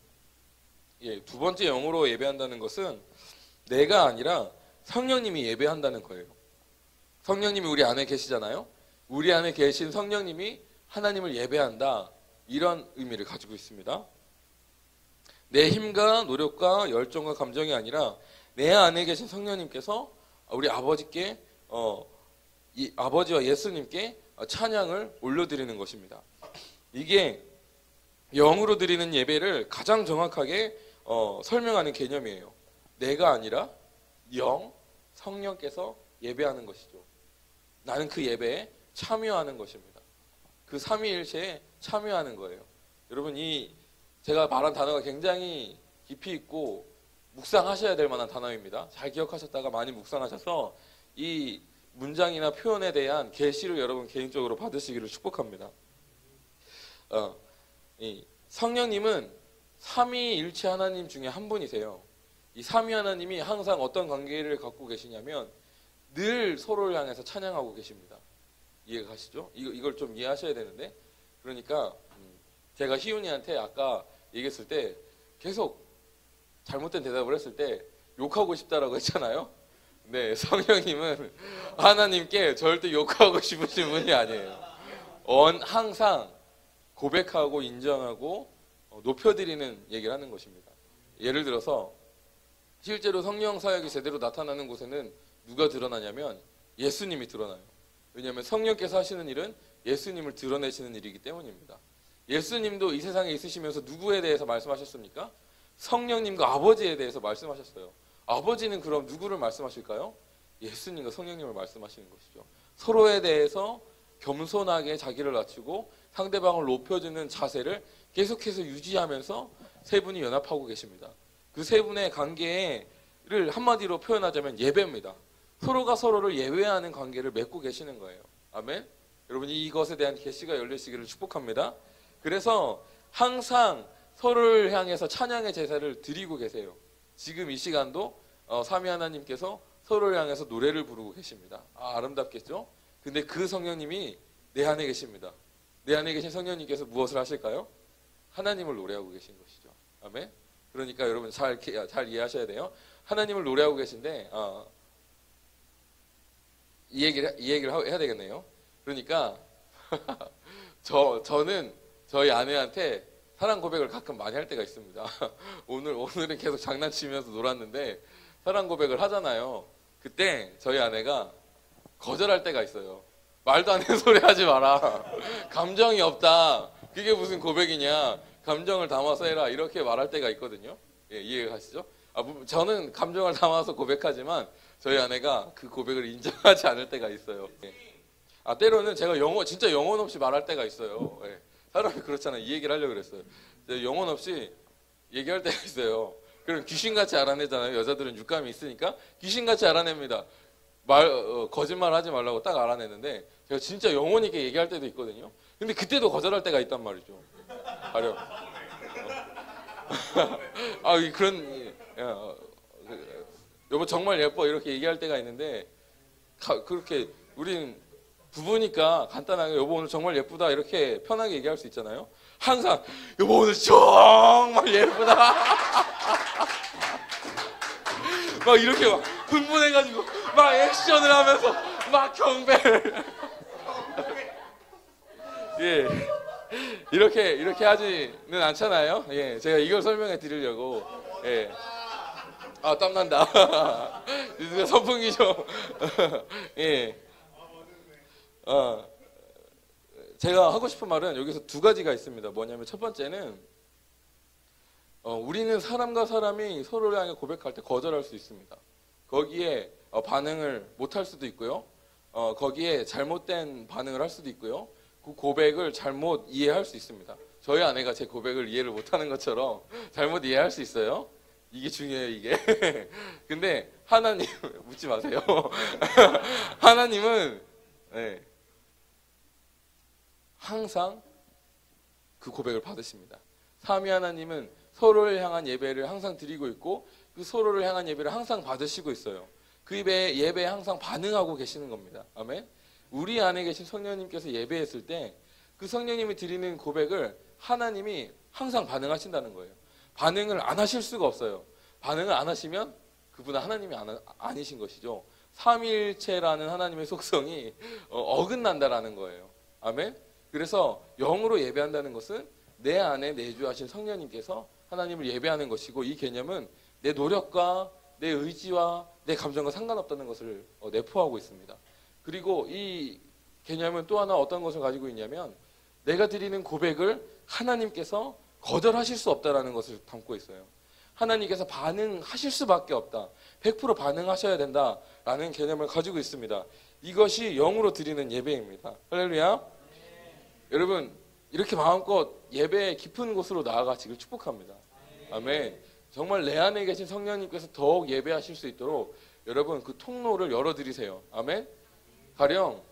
예, 두 번째 영으로 예배한다는 것은 내가 아니라 성령님이 예배한다는 거예요. 성령님이 우리 안에 계시잖아요. 우리 안에 계신 성령님이 하나님을 예배한다. 이런 의미를 가지고 있습니다. 내 힘과 노력과 열정과 감정이 아니라 내 안에 계신 성령님께서 우리 아버지께 이 아버지와 예수님께 찬양을 올려드리는 것입니다. 이게 영으로 드리는 예배를 가장 정확하게 설명하는 개념이에요. 내가 아니라 영, 성령께서 예배하는 것이죠. 나는 그 예배에 참여하는 것입니다. 그 삼위일체에 참여하는 거예요. 여러분, 제가 말한 단어가 굉장히 깊이 있고 묵상하셔야 될 만한 단어입니다. 잘 기억하셨다가 많이 묵상하셔서 이 문장이나 표현에 대한 계시를 여러분 개인적으로 받으시기를 축복합니다. 이 성령님은 삼위일체 하나님 중에 한 분이세요. 이 삼위 하나님이 항상 어떤 관계를 갖고 계시냐면 늘 서로를 향해서 찬양하고 계십니다. 이해가 가시죠? 이걸 좀 이해하셔야 되는데, 그러니까 제가 희훈이한테 아까 얘기했을 때 계속 잘못된 대답을 했을 때 욕하고 싶다라고 했잖아요. 네, 성령님은 하나님께 절대 욕하고 싶으신 분이 아니에요. 항상 고백하고 인정하고 높여드리는 얘기를 하는 것입니다. 예를 들어서 실제로 성령 사역이 제대로 나타나는 곳에는 누가 드러나냐면 예수님이 드러나요. 왜냐하면 성령께서 하시는 일은 예수님을 드러내시는 일이기 때문입니다. 예수님도 이 세상에 있으시면서 누구에 대해서 말씀하셨습니까? 성령님과 아버지에 대해서 말씀하셨어요. 아버지는 그럼 누구를 말씀하실까요? 예수님과 성령님을 말씀하시는 것이죠. 서로에 대해서 겸손하게 자기를 낮추고 상대방을 높여주는 자세를 계속해서 유지하면서 세 분이 연합하고 계십니다. 그 세 분의 관계를 한마디로 표현하자면 예배입니다. 서로가 서로를 예배하는 관계를 맺고 계시는 거예요. 아멘. 여러분, 이것에 대한 계시가 열리시기를 축복합니다. 그래서 항상 서로를 향해서 찬양의 제사를 드리고 계세요. 지금 이 시간도 삼위 하나님께서 서로를 향해서 노래를 부르고 계십니다. 아름답겠죠? 근데 그 성령님이 내 안에 계십니다. 내 안에 계신 성령님께서 무엇을 하실까요? 하나님을 노래하고 계신 것이죠. 아멘. 그러니까 여러분 잘 이해하셔야 돼요. 하나님을 노래하고 계신데 이 얘기를 해야 되겠네요. 그러니까 저는 저희 아내한테 사랑 고백을 가끔 많이 할 때가 있습니다. 오늘은 계속 장난치면서 놀았는데 사랑 고백을 하잖아요. 그때 저희 아내가 거절할 때가 있어요. 말도 안 되는 소리 하지 마라. 감정이 없다. 그게 무슨 고백이냐. 감정을 담아서 해라. 이렇게 말할 때가 있거든요. 예, 이해가 가시죠? 저는 감정을 담아서 고백하지만 저희 아내가 그 고백을 인정하지 않을 때가 있어요. 예. 때로는 제가 진짜 영혼 없이 말할 때가 있어요. 예. 사람이 그렇잖아요. 이 얘기를 하려고 그랬어요. 영혼 없이 얘기할 때가 있어요. 그럼 귀신같이 알아내잖아요. 여자들은 육감이 있으니까 귀신같이 알아냅니다. 거짓말 하지 말라고 딱 알아내는데 제가 진짜 영혼 있게 얘기할 때도 있거든요. 근데 그때도 거절할 때가 있단 말이죠. 가령 그런 여보 정말 예뻐 이렇게 얘기할 때가 있는데 그렇게 우린 부부니까 간단하게 여보 오늘 정말 예쁘다 이렇게 편하게 얘기할 수 있잖아요. 항상 여보 오늘 정말 예쁘다 막 이렇게 막 흥분해가지고 막 액션을 하면서 막 경배를 예 이렇게 하지는 않잖아요. 예 제가 이걸 설명해 드리려고 예 땀난다 선풍기죠. 예 제가 하고 싶은 말은 여기서 두 가지가 있습니다. 뭐냐면 첫 번째는 우리는 사람과 사람이 서로를 향해 고백할 때 거절할 수 있습니다. 거기에 반응을 못할 수도 있고요. 거기에 잘못된 반응을 할 수도 있고요. 그 고백을 잘못 이해할 수 있습니다. 저희 아내가 제 고백을 이해를 못하는 것처럼 잘못 이해할 수 있어요. 이게 중요해요, 이게. 근데 하나님 묻지 마세요. 하나님은 네, 항상 그 고백을 받으십니다. 삼위 하나님은 서로를 향한 예배를 항상 드리고 있고 그 서로를 향한 예배를 항상 받으시고 있어요. 그 예배에 항상 반응하고 계시는 겁니다. 아멘. 우리 안에 계신 성령님께서 예배했을 때 그 성령님이 드리는 고백을 하나님이 항상 반응하신다는 거예요. 반응을 안 하실 수가 없어요. 반응을 안 하시면 그분은 하나님이 아니신 것이죠. 삼위일체라는 하나님의 속성이 어긋난다라는 거예요. 아멘. 그래서 영으로 예배한다는 것은 내 안에 내주하신 성령님께서 하나님을 예배하는 것이고 이 개념은 내 노력과 내 의지와 내 감정과 상관없다는 것을 내포하고 있습니다. 그리고 이 개념은 또 하나 어떤 것을 가지고 있냐면 내가 드리는 고백을 하나님께서 거절하실 수 없다는 것을 담고 있어요. 하나님께서 반응하실 수밖에 없다. 100% 반응하셔야 된다라는 개념을 가지고 있습니다. 이것이 영으로 드리는 예배입니다. 할렐루야. 여러분 이렇게 마음껏 예배의 깊은 곳으로 나아가시길 축복합니다. 아멘. 정말 내 안에 계신 성령님께서 더욱 예배하실 수 있도록 여러분 그 통로를 열어드리세요. 아멘. 가령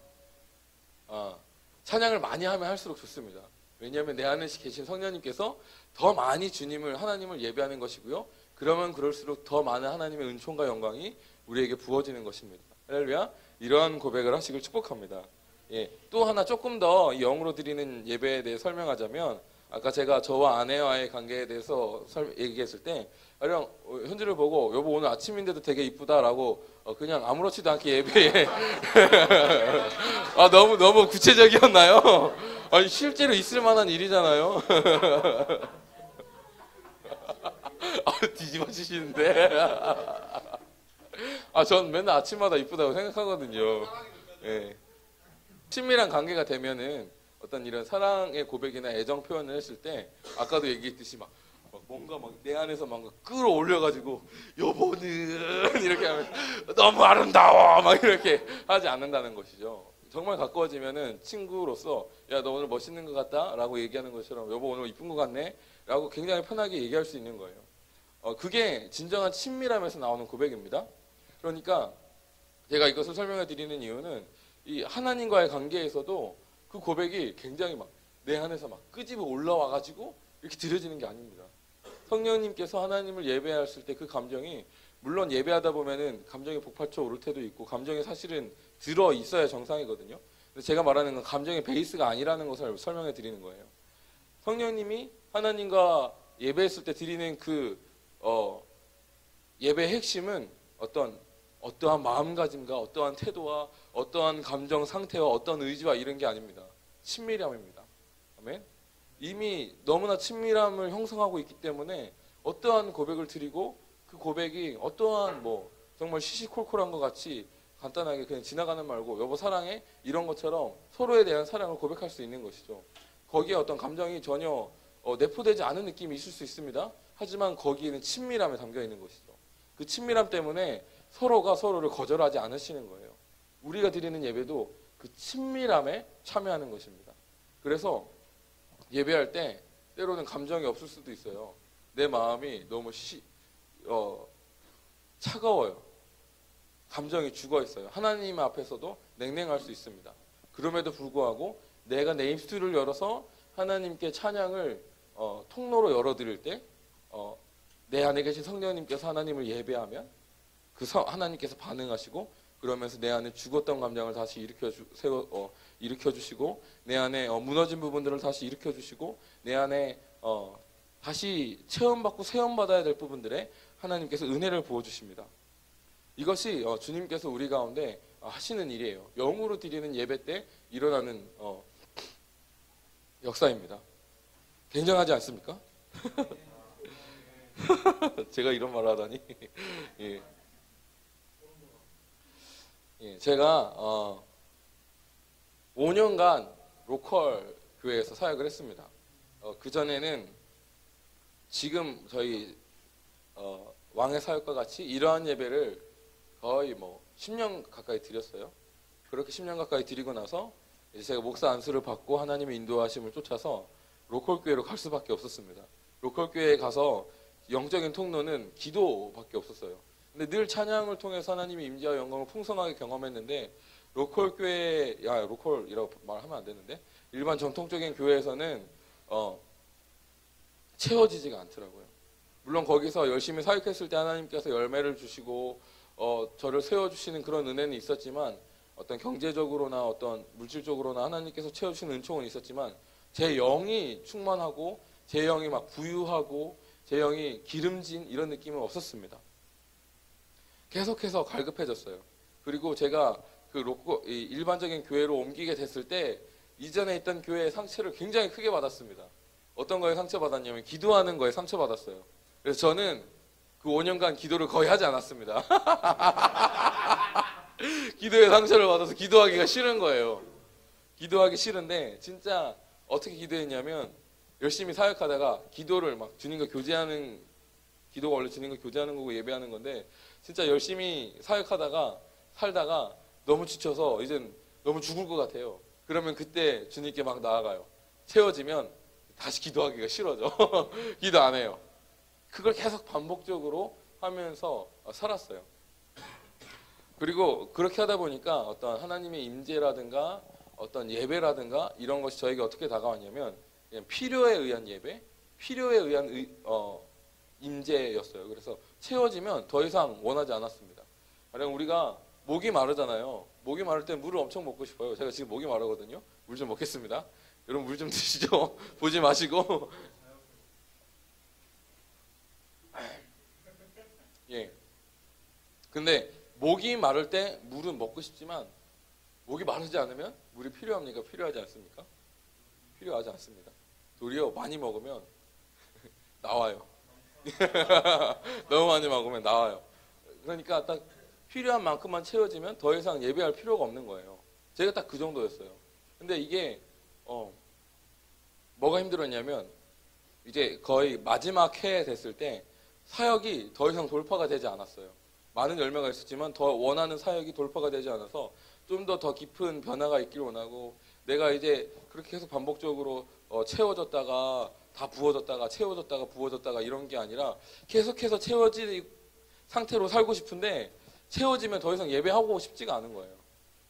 찬양을 많이 하면 할수록 좋습니다. 왜냐하면 내 안에 계신 성령님께서 더 많이 주님을 하나님을 예배하는 것이고요. 그러면 그럴수록 더 많은 하나님의 은총과 영광이 우리에게 부어지는 것입니다. 할렐루야. 이러한 고백을 하시길 축복합니다. 예, 또 하나 조금 더 영으로 드리는 예배에 대해 설명하자면 아까 제가 저와 아내와의 관계에 대해서 얘기했을 때 가령 현주를 보고 여보 오늘 아침인데도 되게 이쁘다라고 그냥 아무렇지도 않게 예배에 너무 구체적이었나요? 아니 실제로 있을 만한 일이잖아요. 뒤집어지시는데 전 맨날 아침마다 이쁘다고 생각하거든요. 예. 친밀한 관계가 되면은 어떤 이런 사랑의 고백이나 애정 표현을 했을 때 아까도 얘기했듯이 막 뭔가 막 내 안에서 막 끌어올려가지고 여보는 이렇게 하면 너무 아름다워 막 이렇게 하지 않는다는 것이죠. 정말 가까워지면은 친구로서 야 너 오늘 멋있는 것 같다 라고 얘기하는 것처럼 여보 오늘 이쁜 것 같네 라고 굉장히 편하게 얘기할 수 있는 거예요. 그게 진정한 친밀함에서 나오는 고백입니다. 그러니까 제가 이것을 설명해 드리는 이유는 이 하나님과의 관계에서도 그 고백이 굉장히 막 내 안에서 막 끄집어 올라와 가지고 이렇게 드려지는 게 아닙니다. 성령님께서 하나님을 예배했을 때 그 감정이 물론 예배하다 보면은 감정이 폭발쳐 오를 때도 있고 감정이 사실은 들어 있어야 정상이거든요. 근데 제가 말하는 건 감정의 베이스가 아니라는 것을 설명해 드리는 거예요. 성령님이 하나님과 예배했을 때 드리는 그 예배의 핵심은 어떠한 마음가짐과 어떠한 태도와 어떠한 감정 상태와 어떠한 의지와 이런 게 아닙니다. 친밀함입니다. 아멘. 이미 너무나 친밀함을 형성하고 있기 때문에 어떠한 고백을 드리고 그 고백이 어떠한 정말 시시콜콜한 것 같이 간단하게 그냥 지나가는 말고 여보 사랑해 이런 것처럼 서로에 대한 사랑을 고백할 수 있는 것이죠. 거기에 어떤 감정이 전혀 내포되지 않은 느낌이 있을 수 있습니다. 하지만 거기에는 친밀함이 담겨 있는 것이죠. 그 친밀함 때문에 서로가 서로를 거절하지 않으시는 거예요. 우리가 드리는 예배도 그 친밀함에 참여하는 것입니다. 그래서 예배할 때 때로는 감정이 없을 수도 있어요. 내 마음이 너무 차가워요. 감정이 죽어 있어요. 하나님 앞에서도 냉랭할 수 있습니다. 그럼에도 불구하고 내가 내 입술을 열어서 하나님께 찬양을 통로로 열어드릴 때 내 안에 계신 성령님께서 하나님을 예배하면 그 하나님께서 반응하시고 그러면서 내 안에 죽었던 감정을 다시 일으켜 주시고 내 안에 무너진 부분들을 다시 일으켜 주시고 내 안에 다시 체험받고 세움받아야 될 부분들에 하나님께서 은혜를 부어주십니다. 이것이 주님께서 우리 가운데 하시는 일이에요. 영으로 드리는 예배 때 일어나는 역사입니다. 굉장하지 않습니까? 제가 이런 말을 하다니. 예. 예, 제가 5년간 로컬 교회에서 사역을 했습니다. 그전에는 지금 저희 왕의 사역과 같이 이러한 예배를 거의 10년 가까이 드렸어요. 그렇게 10년 가까이 드리고 나서 이제 제가 목사 안수를 받고 하나님의 인도하심을 쫓아서 로컬 교회로 갈 수밖에 없었습니다. 로컬 교회에 가서 영적인 통로는 기도밖에 없었어요. 근데 늘 찬양을 통해서 하나님의 임재와 영광을 풍성하게 경험했는데 로컬 교회, 로컬이라고 말하면 안 되는데 일반 전통적인 교회에서는 채워지지가 않더라고요. 물론 거기서 열심히 사역했을 때 하나님께서 열매를 주시고 저를 세워주시는 그런 은혜는 있었지만 어떤 경제적으로나 어떤 물질적으로나 하나님께서 채워주시는 은총은 있었지만 제 영이 충만하고 제 영이 막 부유하고 제 영이 기름진 이런 느낌은 없었습니다. 계속해서 갈급해졌어요. 그리고 제가 일반적인 교회로 옮기게 됐을 때 이전에 있던 교회의 상처를 굉장히 크게 받았습니다. 어떤 거에 상처받았냐면 기도하는 거에 상처받았어요. 그래서 저는 그 5년간 기도를 거의 하지 않았습니다. 기도에 상처를 받아서 기도하기가 싫은 거예요. 기도하기 싫은데 진짜 어떻게 기도했냐면 열심히 사역하다가 기도를 막 주님과 교제하는, 기도가 원래 주님과 교제하는 거고 예배하는 건데 진짜 열심히 사역하다가 살다가 너무 지쳐서 이젠 너무 죽을 것 같아요. 그러면 그때 주님께 막 나아가요. 채워지면 다시 기도하기가 싫어져. 기도 안 해요. 그걸 계속 반복적으로 하면서 살았어요. 그리고 그렇게 하다 보니까 어떤 하나님의 임재라든가 어떤 예배라든가 이런 것이 저에게 어떻게 다가왔냐면 그냥 필요에 의한 예배, 필요에 의한 임재였어요. 그래서 채워지면 더 이상 원하지 않았습니다. 가령 우리가 목이 마르잖아요. 목이 마를 때 물을 엄청 먹고 싶어요. 제가 지금 목이 마르거든요. 물 좀 먹겠습니다. 여러분 물 좀 드시죠. 보지 마시고. 예. 근데 목이 마를 때 물은 먹고 싶지만 목이 마르지 않으면 물이 필요합니까? 필요하지 않습니까? 필요하지 않습니다. 도리어 많이 먹으면 나와요. 너무 많이 먹으면 나와요. 그러니까 딱 필요한 만큼만 채워지면 더 이상 예배할 필요가 없는 거예요. 제가 딱 그 정도였어요. 근데 이게 뭐가 힘들었냐면 이제 거의 마지막 해 됐을 때 사역이 더 이상 돌파가 되지 않았어요. 많은 열매가 있었지만 더 원하는 사역이 돌파가 되지 않아서 좀 더 깊은 변화가 있길 원하고 내가 이제 그렇게 계속 반복적으로 채워졌다가 다 부어졌다가 채워졌다가 부어졌다가 이런 게 아니라 계속해서 채워진 상태로 살고 싶은데 채워지면 더 이상 예배하고 싶지가 않은 거예요.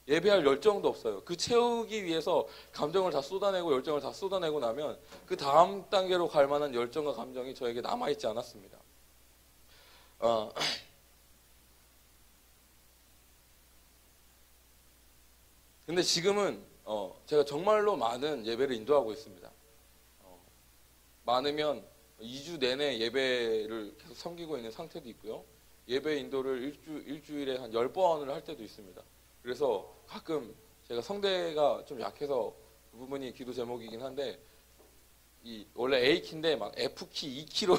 예배할 열정도 없어요. 그 채우기 위해서 감정을 다 쏟아내고 열정을 다 쏟아내고 나면 그 다음 단계로 갈 만한 열정과 감정이 저에게 남아있지 않았습니다. 근데 지금은 제가 정말로 많은 예배를 인도하고 있습니다. 많으면 2주 내내 예배를 계속 섬기고 있는 상태도 있고요. 예배 인도를 일주일에 한 10번을 할 때도 있습니다. 그래서 가끔 제가 성대가 좀 약해서 그 부분이 기도 제목이긴 한데 원래 A키인데 막 F키 2키로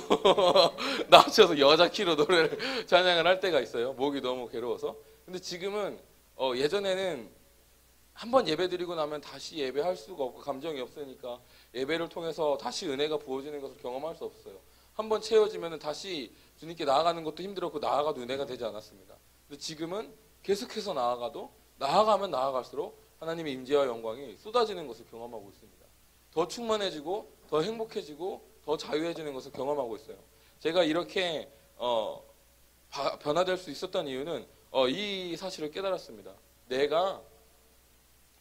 낮춰서 여자 키로 노래를 찬양을 할 때가 있어요. 목이 너무 괴로워서. 근데 지금은 예전에는 한번 예배 드리고 나면 다시 예배할 수가 없고 감정이 없으니까 예배를 통해서 다시 은혜가 부어지는 것을 경험할 수 없어요. 한번 채워지면 다시 주님께 나아가는 것도 힘들었고 나아가도 은혜가 되지 않았습니다. 근데 지금은 계속해서 나아가면 나아갈수록 하나님의 임재와 영광이 쏟아지는 것을 경험하고 있습니다. 더 충만해지고 더 행복해지고 더 자유해지는 것을 경험하고 있어요. 제가 이렇게 변화될 수 있었던 이유는 이 사실을 깨달았습니다. 내가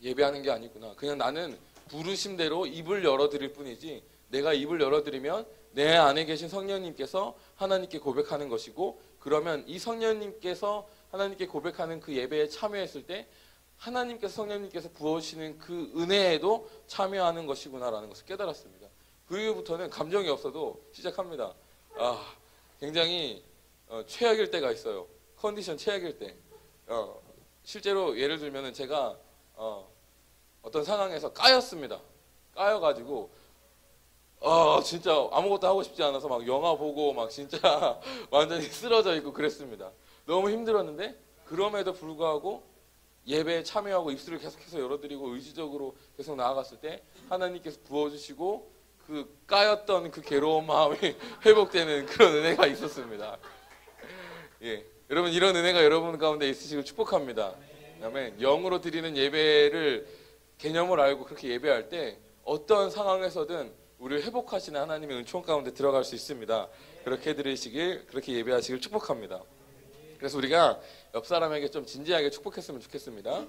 예배하는 게 아니구나. 그냥 나는 부르심대로 입을 열어드릴 뿐이지 내가 입을 열어드리면 내 안에 계신 성령님께서 하나님께 고백하는 것이고 그러면 이 성령님께서 하나님께 고백하는 그 예배에 참여했을 때 하나님께서 성령님께서 부어주시는 그 은혜에도 참여하는 것이구나라는 것을 깨달았습니다. 그 이후부터는 감정이 없어도 시작합니다. 굉장히 최악일 때가 있어요. 컨디션 최악일 때. 실제로 예를 들면은 제가 어떤 상황에서 까였습니다. 까여가지고 진짜 아무것도 하고 싶지 않아서 막 영화 보고 막 진짜 완전히 쓰러져 있고 그랬습니다. 너무 힘들었는데 그럼에도 불구하고 예배에 참여하고 입술을 계속해서 열어드리고 의지적으로 계속 나아갔을 때 하나님께서 부어주시고 그 까였던 그 괴로운 마음이 회복되는 그런 은혜가 있었습니다. 예, 여러분 이런 은혜가 여러분 가운데 있으시길 축복합니다. 아멘. 영으로 드리는 예배를 개념을 알고 그렇게 예배할 때 어떤 상황에서든 우리를 회복하시는 하나님의 은총 가운데 들어갈 수 있습니다. 그렇게 드리시길, 그렇게 예배하시길 축복합니다. 그래서 우리가 옆 사람에게 좀 진지하게 축복했으면 좋겠습니다.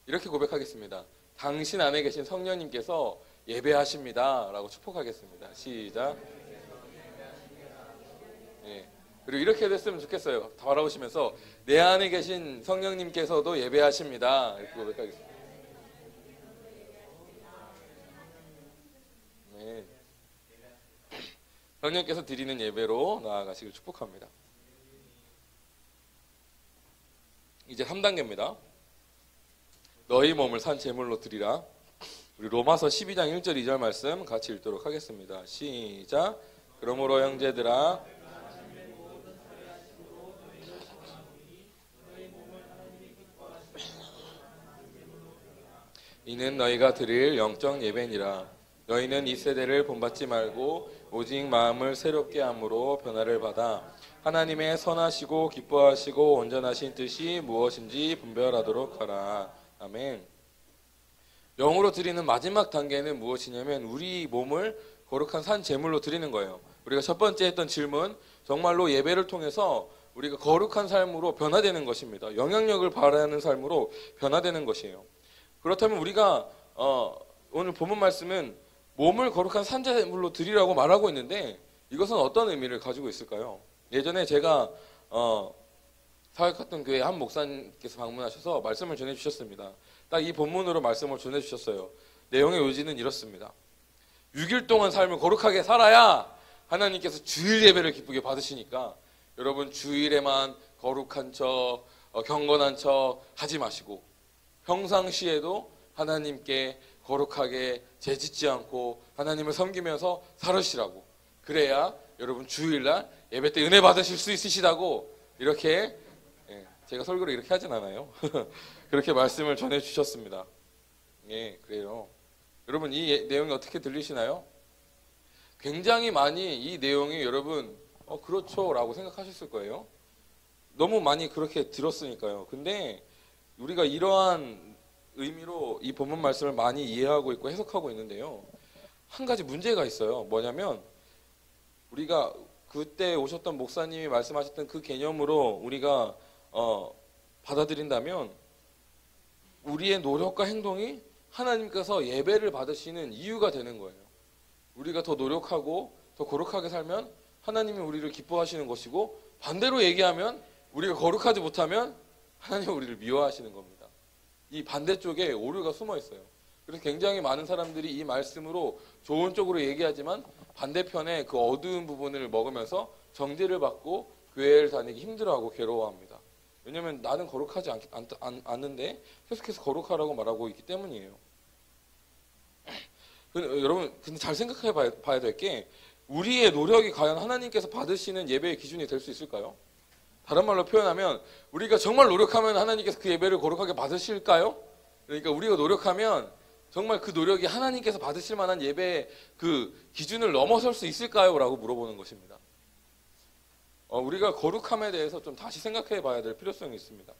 이렇게 고백하겠습니다. 당신 안에 계신 성령님께서 예배하십니다. 라고 축복하겠습니다. 시작. 예. 그리고 이렇게 됐으면 좋겠어요. 다 바라보시면서 내 안에 계신 성령님께서도 예배하십니다. 이렇게 고백하겠습니다. 네. 성령께서 드리는 예배로 나아가시길 축복합니다. 이제 3단계입니다. 너희 몸을 산 제물로 드리라. 우리 로마서 12장 1절 2절 말씀 같이 읽도록 하겠습니다. 시작. 그러므로 형제들아 이는 너희가 드릴 영적 예배니라. 너희는 이 세대를 본받지 말고 오직 마음을 새롭게 함으로 변화를 받아 하나님의 선하시고 기뻐하시고 온전하신 뜻이 무엇인지 분별하도록 하라. 아멘. 영으로 드리는 마지막 단계는 무엇이냐면 우리 몸을 거룩한 산 제물로 드리는 거예요. 우리가 첫 번째 했던 질문, 정말로 예배를 통해서 우리가 거룩한 삶으로 변화되는 것입니다. 영향력을 발휘하는 삶으로 변화되는 것이에요. 그렇다면 우리가 오늘 본문 말씀은 몸을 거룩한 산 제물로 드리라고 말하고 있는데 이것은 어떤 의미를 가지고 있을까요? 예전에 제가 사역했던 교회 한 목사님께서 방문하셔서 말씀을 전해주셨습니다. 딱 이 본문으로 말씀을 전해주셨어요. 내용의 요지는 이렇습니다. 6일 동안 삶을 거룩하게 살아야 하나님께서 주일 예배를 기쁘게 받으시니까 여러분 주일에만 거룩한 척, 경건한 척 하지 마시고 평상시에도 하나님께 거룩하게 재짓지 않고 하나님을 섬기면서 살으시라고. 그래야 여러분 주일날 예배 때 은혜 받으실 수 있으시다고 이렇게 제가 설교를 이렇게 하진 않아요. 그렇게 말씀을 전해주셨습니다. 예, 그래요. 여러분 이 내용이 어떻게 들리시나요? 굉장히 많이 이 내용이 여러분 그렇죠 라고 생각하셨을 거예요. 너무 많이 그렇게 들었으니까요. 근데 우리가 이러한 의미로 이 본문 말씀을 많이 이해하고 있고 해석하고 있는데요. 한 가지 문제가 있어요. 뭐냐면 우리가 그때 오셨던 목사님이 말씀하셨던 그 개념으로 우리가 받아들인다면 우리의 노력과 행동이 하나님께서 예배를 받으시는 이유가 되는 거예요. 우리가 더 노력하고 더 거룩하게 살면 하나님이 우리를 기뻐하시는 것이고 반대로 얘기하면 우리가 거룩하지 못하면 하나님은 우리를 미워하시는 겁니다. 이 반대쪽에 오류가 숨어 있어요. 그래서 굉장히 많은 사람들이 이 말씀으로 좋은 쪽으로 얘기하지만 반대편에 그 어두운 부분을 먹으면서 정죄를 받고 교회를 다니기 힘들어하고 괴로워합니다. 왜냐하면 나는 거룩하지 않는데 계속해서 거룩하라고 말하고 있기 때문이에요. 여러분 근데 잘 생각해 봐야 될 게 우리의 노력이 과연 하나님께서 받으시는 예배의 기준이 될 수 있을까요? 다른 말로 표현하면 우리가 정말 노력하면 하나님께서 그 예배를 거룩하게 받으실까요? 그러니까 우리가 노력하면 정말 그 노력이 하나님께서 받으실 만한 예배의 그 기준을 넘어설 수 있을까요? 라고 물어보는 것입니다. 우리가 거룩함에 대해서 좀 다시 생각해 봐야 될 필요성이 있습니다.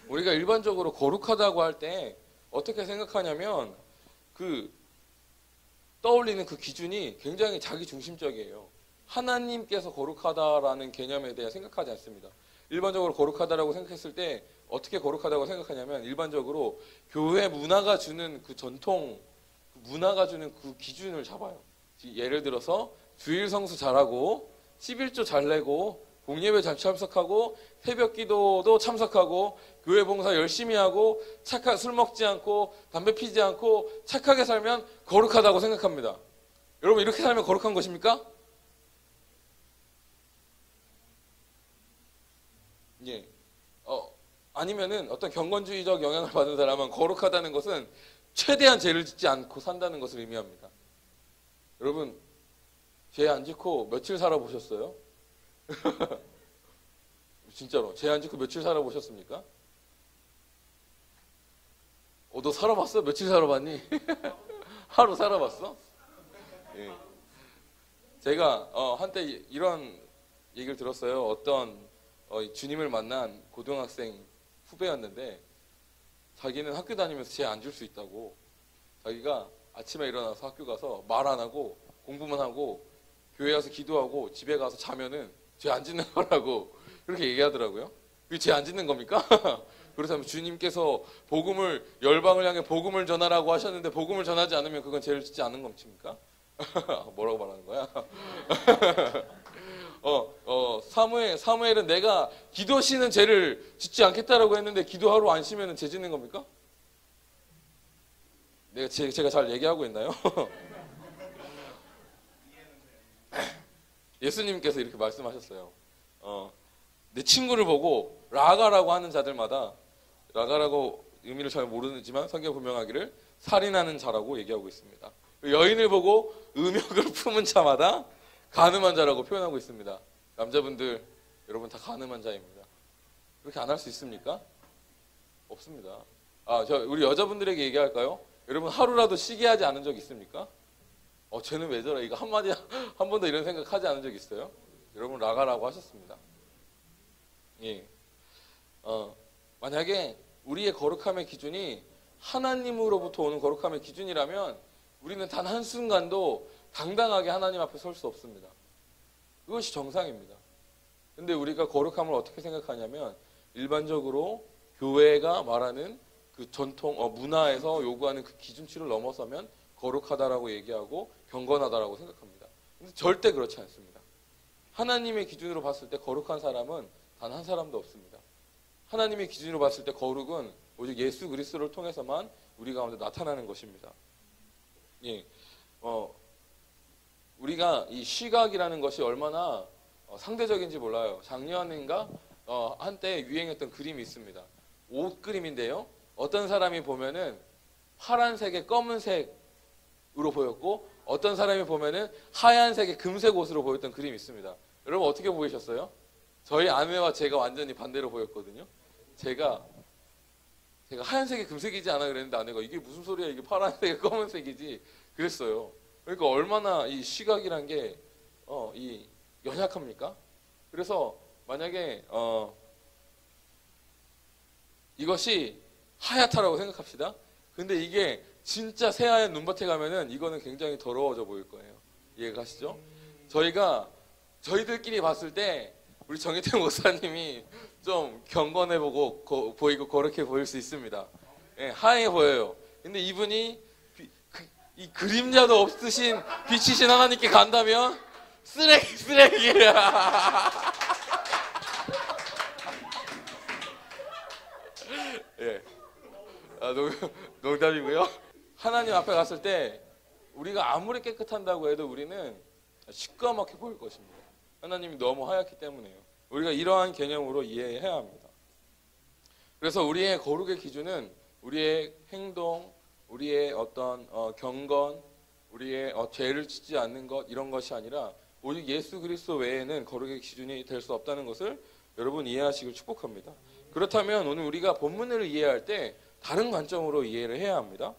우리가 일반적으로 거룩하다고 할 때 어떻게 생각하냐면 그 떠올리는 그 기준이 굉장히 자기중심적이에요. 하나님께서 거룩하다라는 개념에 대해 생각하지 않습니다. 일반적으로 거룩하다라고 생각했을 때 어떻게 거룩하다고 생각하냐면 일반적으로 교회 문화가 주는 그 전통, 문화가 주는 그 기준을 잡아요. 예를 들어서 주일 성수 잘하고 11조 잘 내고 공예배 잘 참석하고 새벽 기도도 참석하고 교회 봉사 열심히 하고 술 먹지 않고 담배 피지 않고 착하게 살면 거룩하다고 생각합니다. 여러분 이렇게 살면 거룩한 것입니까? 예. 아니면은 어떤 경건주의적 영향을 받은 사람은 거룩하다는 것은 최대한 죄를 짓지 않고 산다는 것을 의미합니다. 여러분 죄 안 짓고 며칠 살아보셨어요? 진짜로 죄 안 짓고 며칠 살아보셨습니까? 너 살아봤어? 며칠 살아봤니? 하루 살아봤어? 예. 제가 한때 이런 얘기를 들었어요. 어떤 주님을 만난 고등학생 후배였는데 자기는 학교 다니면서 죄 안 줄 수 있다고, 자기가 아침에 일어나서 학교 가서 말 안 하고 공부만 하고 교회 가서 기도하고 집에 가서 자면은 죄 안 짓는 거라고 그렇게 얘기하더라고요. 그게 죄 안 짓는 겁니까? 그렇다면 주님께서 복음을, 열방을 향해 복음을 전하라고 하셨는데 복음을 전하지 않으면 그건 죄를 짓지 않은 겁니까? 뭐라고 말하는 거야? 사무엘은 내가 기도 쉬는 죄를 짓지 않겠다라고 했는데 기도하러 안 쉬면 죄 짓는 겁니까? 제가 잘 얘기하고 있나요? 예수님께서 이렇게 말씀하셨어요. 내 친구를 보고 라가라고 하는 자들마다, 라가라고 의미를 잘 모르지만 성경 분명하기를 살인하는 자라고 얘기하고 있습니다. 여인을 보고 음욕을 품은 자마다 가늠한 자라고 표현하고 있습니다. 남자분들 여러분 다 가늠한 자입니다. 그렇게 안 할 수 있습니까? 없습니다. 우리 여자분들에게 얘기할까요? 여러분 하루라도 쉬게 하지 않은 적 있습니까? 쟤는 왜 저래? 이거 한마디 한 번도 이런 생각 하지 않은 적 있어요? 여러분 라가라고 하셨습니다. 예. 만약에 우리의 거룩함의 기준이 하나님으로부터 오는 거룩함의 기준이라면 우리는 단 한순간도 당당하게 하나님 앞에 설 수 없습니다. 그것이 정상입니다. 근데 우리가 거룩함을 어떻게 생각하냐면 일반적으로 교회가 말하는 그 전통, 문화에서 요구하는 그 기준치를 넘어서면 거룩하다라고 얘기하고 경건하다라고 생각합니다. 근데 절대 그렇지 않습니다. 하나님의 기준으로 봤을 때 거룩한 사람은 단 한 사람도 없습니다. 하나님의 기준으로 봤을 때 거룩은 오직 예수 그리스도를 통해서만 우리 가운데 나타나는 것입니다. 예. 우리가 이 시각이라는 것이 얼마나 상대적인지 몰라요. 작년인가 한때 유행했던 그림이 있습니다. 옷 그림인데요. 어떤 사람이 보면은 파란색에 검은색으로 보였고 어떤 사람이 보면은 하얀색에 금색 옷으로 보였던 그림이 있습니다. 여러분 어떻게 보이셨어요? 저희 아내와 제가 완전히 반대로 보였거든요. 제가 하얀색이 금색이지 않아 그랬는데 아내가 이게 무슨 소리야, 이게 파란색이 검은색이지 그랬어요. 그러니까 얼마나 이 시각이란 게 연약합니까? 그래서 만약에 이것이 하얗다라고 생각합시다. 근데 이게 진짜 새하얀 눈밭에 가면은 이거는 굉장히 더러워져 보일 거예요. 이해가시죠? 저희들끼리 봤을 때 우리 정혜태 목사님이 좀 경건해 보이고 거룩해 보일 수 있습니다. 예, 하얘 보여요. 근데 이분이 이 그림자도 없으신 빛이신 하나님께 간다면 쓰레기야. 예, 농담이고요. 하나님 앞에 갔을 때 우리가 아무리 깨끗한다고 해도 우리는 시꺼멓게 보일 것입니다. 하나님이 너무 하얗기 때문에요. 우리가 이러한 개념으로 이해해야 합니다. 그래서 우리의 거룩의 기준은 우리의 행동, 우리의 어떤 경건, 우리의 죄를 짓지 않는 것, 이런 것이 아니라 오직 예수 그리스도 외에는 거룩의 기준이 될 수 없다는 것을 여러분 이해하시길 축복합니다. 그렇다면 오늘 우리가 본문을 이해할 때 다른 관점으로 이해를 해야 합니다.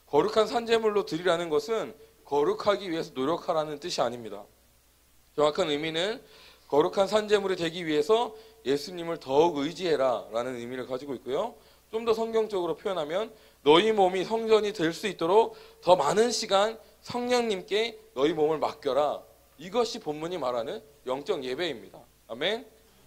거룩한 산제물로 드리라는 것은 거룩하기 위해서 노력하라는 뜻이 아닙니다. 정확한 의미는 거룩한 산제물이 되기 위해서 예수님을 더욱 의지해라 라는 의미를 가지고 있고요. 좀 더 성경적으로 표현하면 너희 몸이 성전이 될 수 있도록 더 많은 시간 성령님께 너희 몸을 맡겨라. 이것이 본문이 말하는 영적 예배입니다. 아멘.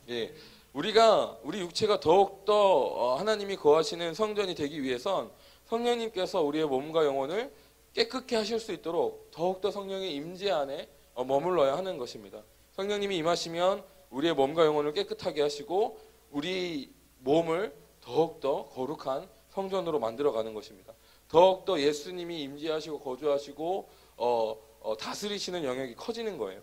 예. 우리 육체가 더욱더 하나님이 거하시는 성전이 되기 위해선 성령님께서 우리의 몸과 영혼을 깨끗게 하실 수 있도록 더욱더 성령의 임재 안에 머물러야 하는 것입니다. 성령님이 임하시면 우리의 몸과 영혼을 깨끗하게 하시고 우리 몸을 더욱더 거룩한 성전으로 만들어가는 것입니다. 더욱더 예수님이 임재하시고 거주하시고 다스리시는 영역이 커지는 거예요.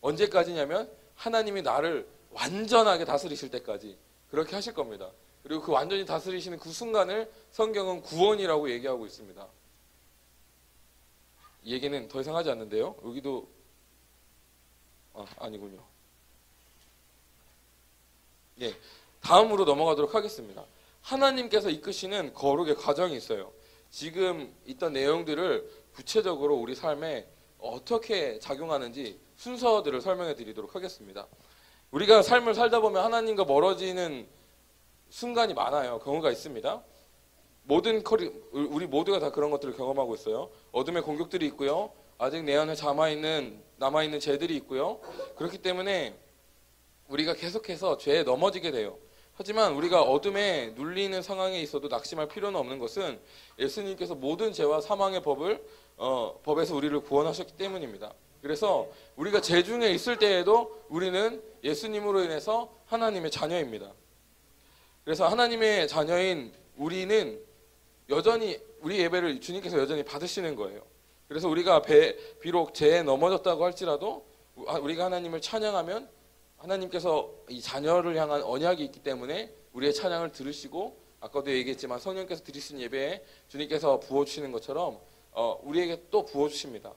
언제까지냐면 하나님이 나를 완전하게 다스리실 때까지 그렇게 하실 겁니다. 그리고 그 완전히 다스리시는 그 순간을 성경은 구원이라고 얘기하고 있습니다. 이 얘기는 더 이상 하지 않는데요. 여기도 아니군요. 예, 다음으로 넘어가도록 하겠습니다. 하나님께서 이끄시는 거룩의 과정이 있어요. 지금 있던 내용들을 구체적으로 우리 삶에 어떻게 작용하는지 순서들을 설명해 드리도록 하겠습니다. 우리가 삶을 살다 보면 하나님과 멀어지는 순간이 많아요. 경우가 있습니다. 우리 모두가 다 그런 것들을 경험하고 있어요. 어둠의 공격들이 있고요. 아직 내 안에 남아있는 죄들이 있고요. 그렇기 때문에 우리가 계속해서 죄에 넘어지게 돼요. 하지만 우리가 어둠에 눌리는 상황에 있어도 낙심할 필요는 없는 것은 예수님께서 모든 죄와 사망의 법에서 우리를 구원하셨기 때문입니다. 그래서 우리가 죄 중에 있을 때에도 우리는 예수님으로 인해서 하나님의 자녀입니다. 그래서 하나님의 자녀인 우리는 여전히 우리 예배를 주님께서 여전히 받으시는 거예요. 그래서 우리가 비록 죄에 넘어졌다고 할지라도 우리가 하나님을 찬양하면 하나님께서 이 자녀를 향한 언약이 있기 때문에 우리의 찬양을 들으시고 아까도 얘기했지만 성령께서 드리신 예배에 주님께서 부어주시는 것처럼 우리에게 또 부어주십니다.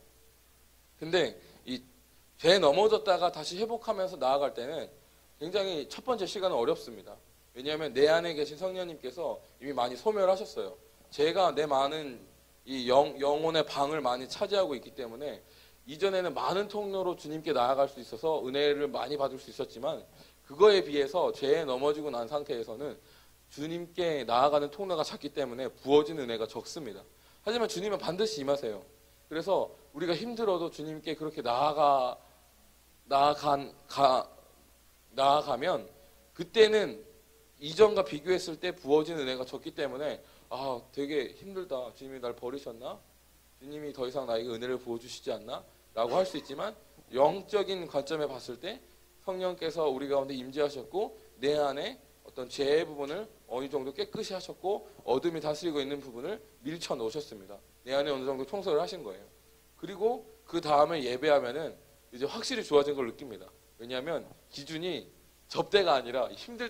근데 이 죄에 넘어졌다가 다시 회복하면서 나아갈 때는 굉장히 첫 번째 시간은 어렵습니다. 왜냐하면 내 안에 계신 성령님께서 이미 많이 소멸하셨어요. 죄가 내 많은 이 영혼의 방을 많이 차지하고 있기 때문에 이전에는 많은 통로로 주님께 나아갈 수 있어서 은혜를 많이 받을 수 있었지만 그거에 비해서 죄에 넘어지고 난 상태에서는 주님께 나아가는 통로가 작기 때문에 부어진 은혜가 적습니다. 하지만 주님은 반드시 임하세요. 그래서 우리가 힘들어도 주님께 그렇게 나아가면 그때는 이전과 비교했을 때 부어진 은혜가 적기 때문에 되게 힘들다. 주님이 날 버리셨나? 주님이 더 이상 나에게 은혜를 부어주시지 않나? 라고 할 수 있지만 영적인 관점에 봤을 때 성령께서 우리 가운데 임재하셨고 내 안에 어떤 죄의 부분을 어느 정도 깨끗이 하셨고 어둠이 다스리고 있는 부분을 밀쳐 놓으셨습니다. 내 안에 어느 정도 청소를 하신 거예요. 그리고 그 다음에 예배하면은 이제 확실히 좋아진 걸 느낍니다. 왜냐하면 기준이 접대가 아니라 힘들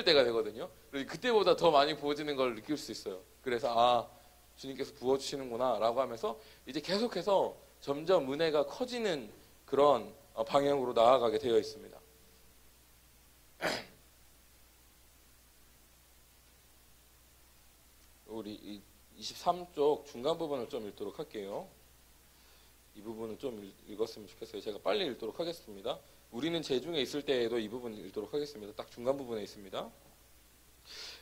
때가 되거든요. 그때보다 더 많이 부어지는 걸 느낄 수 있어요. 그래서 주님께서 부어주시는구나 라고 하면서 이제 계속해서 점점 은혜가 커지는 그런 방향으로 나아가게 되어 있습니다. 우리 23쪽 중간 부분을 좀 읽도록 할게요. 이 부분은 좀 읽었으면 좋겠어요. 제가 빨리 읽도록 하겠습니다. 우리는 죄 중에 있을 때에도 이 부분을 읽도록 하겠습니다. 딱 중간 부분에 있습니다.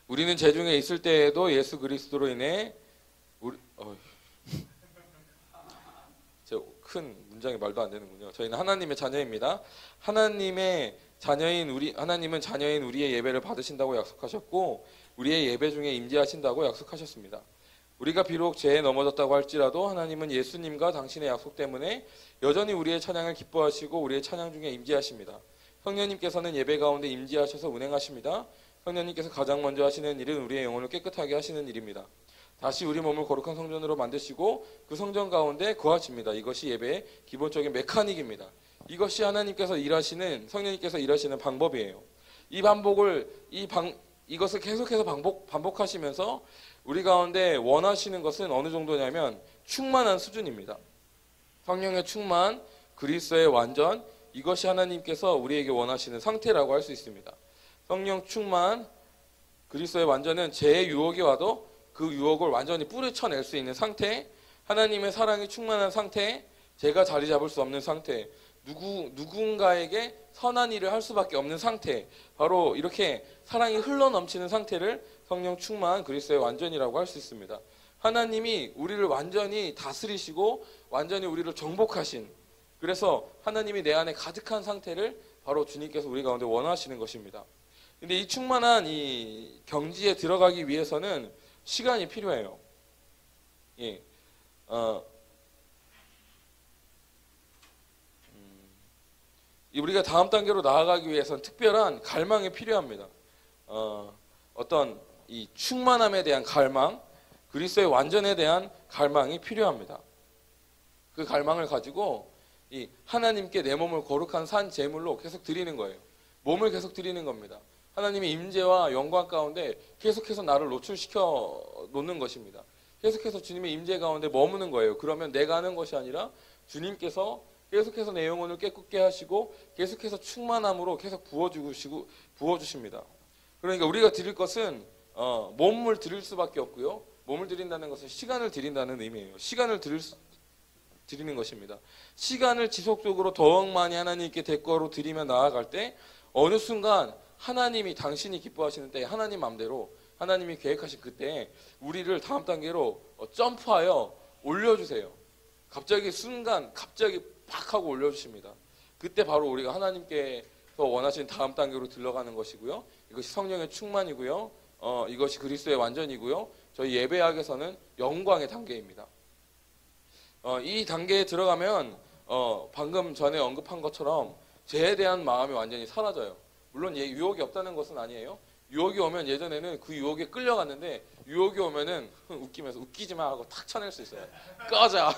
우리는 죄 중에 있을 때에도 예수 그리스도로 인해 큰 문장이 말도 안 되는군요. 저희는 하나님의 자녀입니다. 하나님은 자녀인 우리의 예배를 받으신다고 약속하셨고 우리의 예배 중에 임재하신다고 약속하셨습니다. 우리가 비록 죄에 넘어졌다고 할지라도 하나님은 예수님과 당신의 약속 때문에 여전히 우리의 찬양을 기뻐하시고 우리의 찬양 중에 임재하십니다. 성령님께서는 예배 가운데 임재하셔서 운행하십니다. 성령님께서 가장 먼저 하시는 일은 우리의 영혼을 깨끗하게 하시는 일입니다. 다시 우리 몸을 거룩한 성전으로 만드시고 그 성전 가운데 거하십니다. 이것이 예배의 기본적인 메카닉입니다. 이것이 성령님께서 일하시는 방법이에요. 이것을 계속해서 반복하시면서 우리 가운데 원하시는 것은 어느 정도냐면 충만한 수준입니다. 성령의 충만, 그리스도의 완전, 이것이 하나님께서 우리에게 원하시는 상태라고 할 수 있습니다. 성령 충만, 그리스도의 완전은 제 유혹이 와도 그 유혹을 완전히 뿌리쳐낼 수 있는 상태, 하나님의 사랑이 충만한 상태, 제가 자리 잡을 수 없는 상태, 누군가에게 선한 일을 할 수밖에 없는 상태, 바로 이렇게 사랑이 흘러넘치는 상태를 성령 충만 그리스도의 완전이라고 할 수 있습니다. 하나님이 우리를 완전히 다스리시고 완전히 우리를 정복하신, 그래서 하나님이 내 안에 가득한 상태를 바로 주님께서 우리 가운데 원하시는 것입니다. 근데 이 충만한 이 경지에 들어가기 위해서는 시간이 필요해요. 예. 우리가 다음 단계로 나아가기 위해서는 특별한 갈망이 필요합니다. 어떤 이 충만함에 대한 갈망, 그리스도의 완전에 대한 갈망이 필요합니다. 그 갈망을 가지고 이 하나님께 내 몸을 거룩한 산 제물로 계속 드리는 거예요. 몸을 계속 드리는 겁니다. 하나님의 임재와 영광 가운데 계속해서 나를 노출시켜 놓는 것입니다. 계속해서 주님의 임재 가운데 머무는 거예요. 그러면 내가 하는 것이 아니라 주님께서 계속해서 내 영혼을 깨끗게 하시고 계속해서 충만함으로 계속 부어주십니다. 그러니까 우리가 드릴 것은 몸을 드릴 수밖에 없고요. 몸을 드린다는 것은 시간을 드린다는 의미예요. 시간을 드리는 것입니다. 시간을 지속적으로 더욱 많이 하나님께 대가로 드리며 나아갈 때 어느 순간 하나님이 당신이 기뻐하시는 때 하나님 마음대로 하나님이 계획하신 그때 우리를 다음 단계로 점프하여 올려주세요. 갑자기 팍 하고 올려주십니다. 그때 바로 우리가 하나님께서 원하시는 다음 단계로 들어가는 것이고요. 이것이 성령의 충만이고요. 이것이 그리스도의 완전이고요. 저희 예배학에서는 영광의 단계입니다. 이 단계에 들어가면 방금 전에 언급한 것처럼 죄에 대한 마음이 완전히 사라져요. 물론 유혹이 없다는 것은 아니에요. 유혹이 오면 예전에는 그 유혹에 끌려갔는데 유혹이 오면은 웃기면서 웃기지 마 하고 탁 쳐낼 수 있어요. 꺼져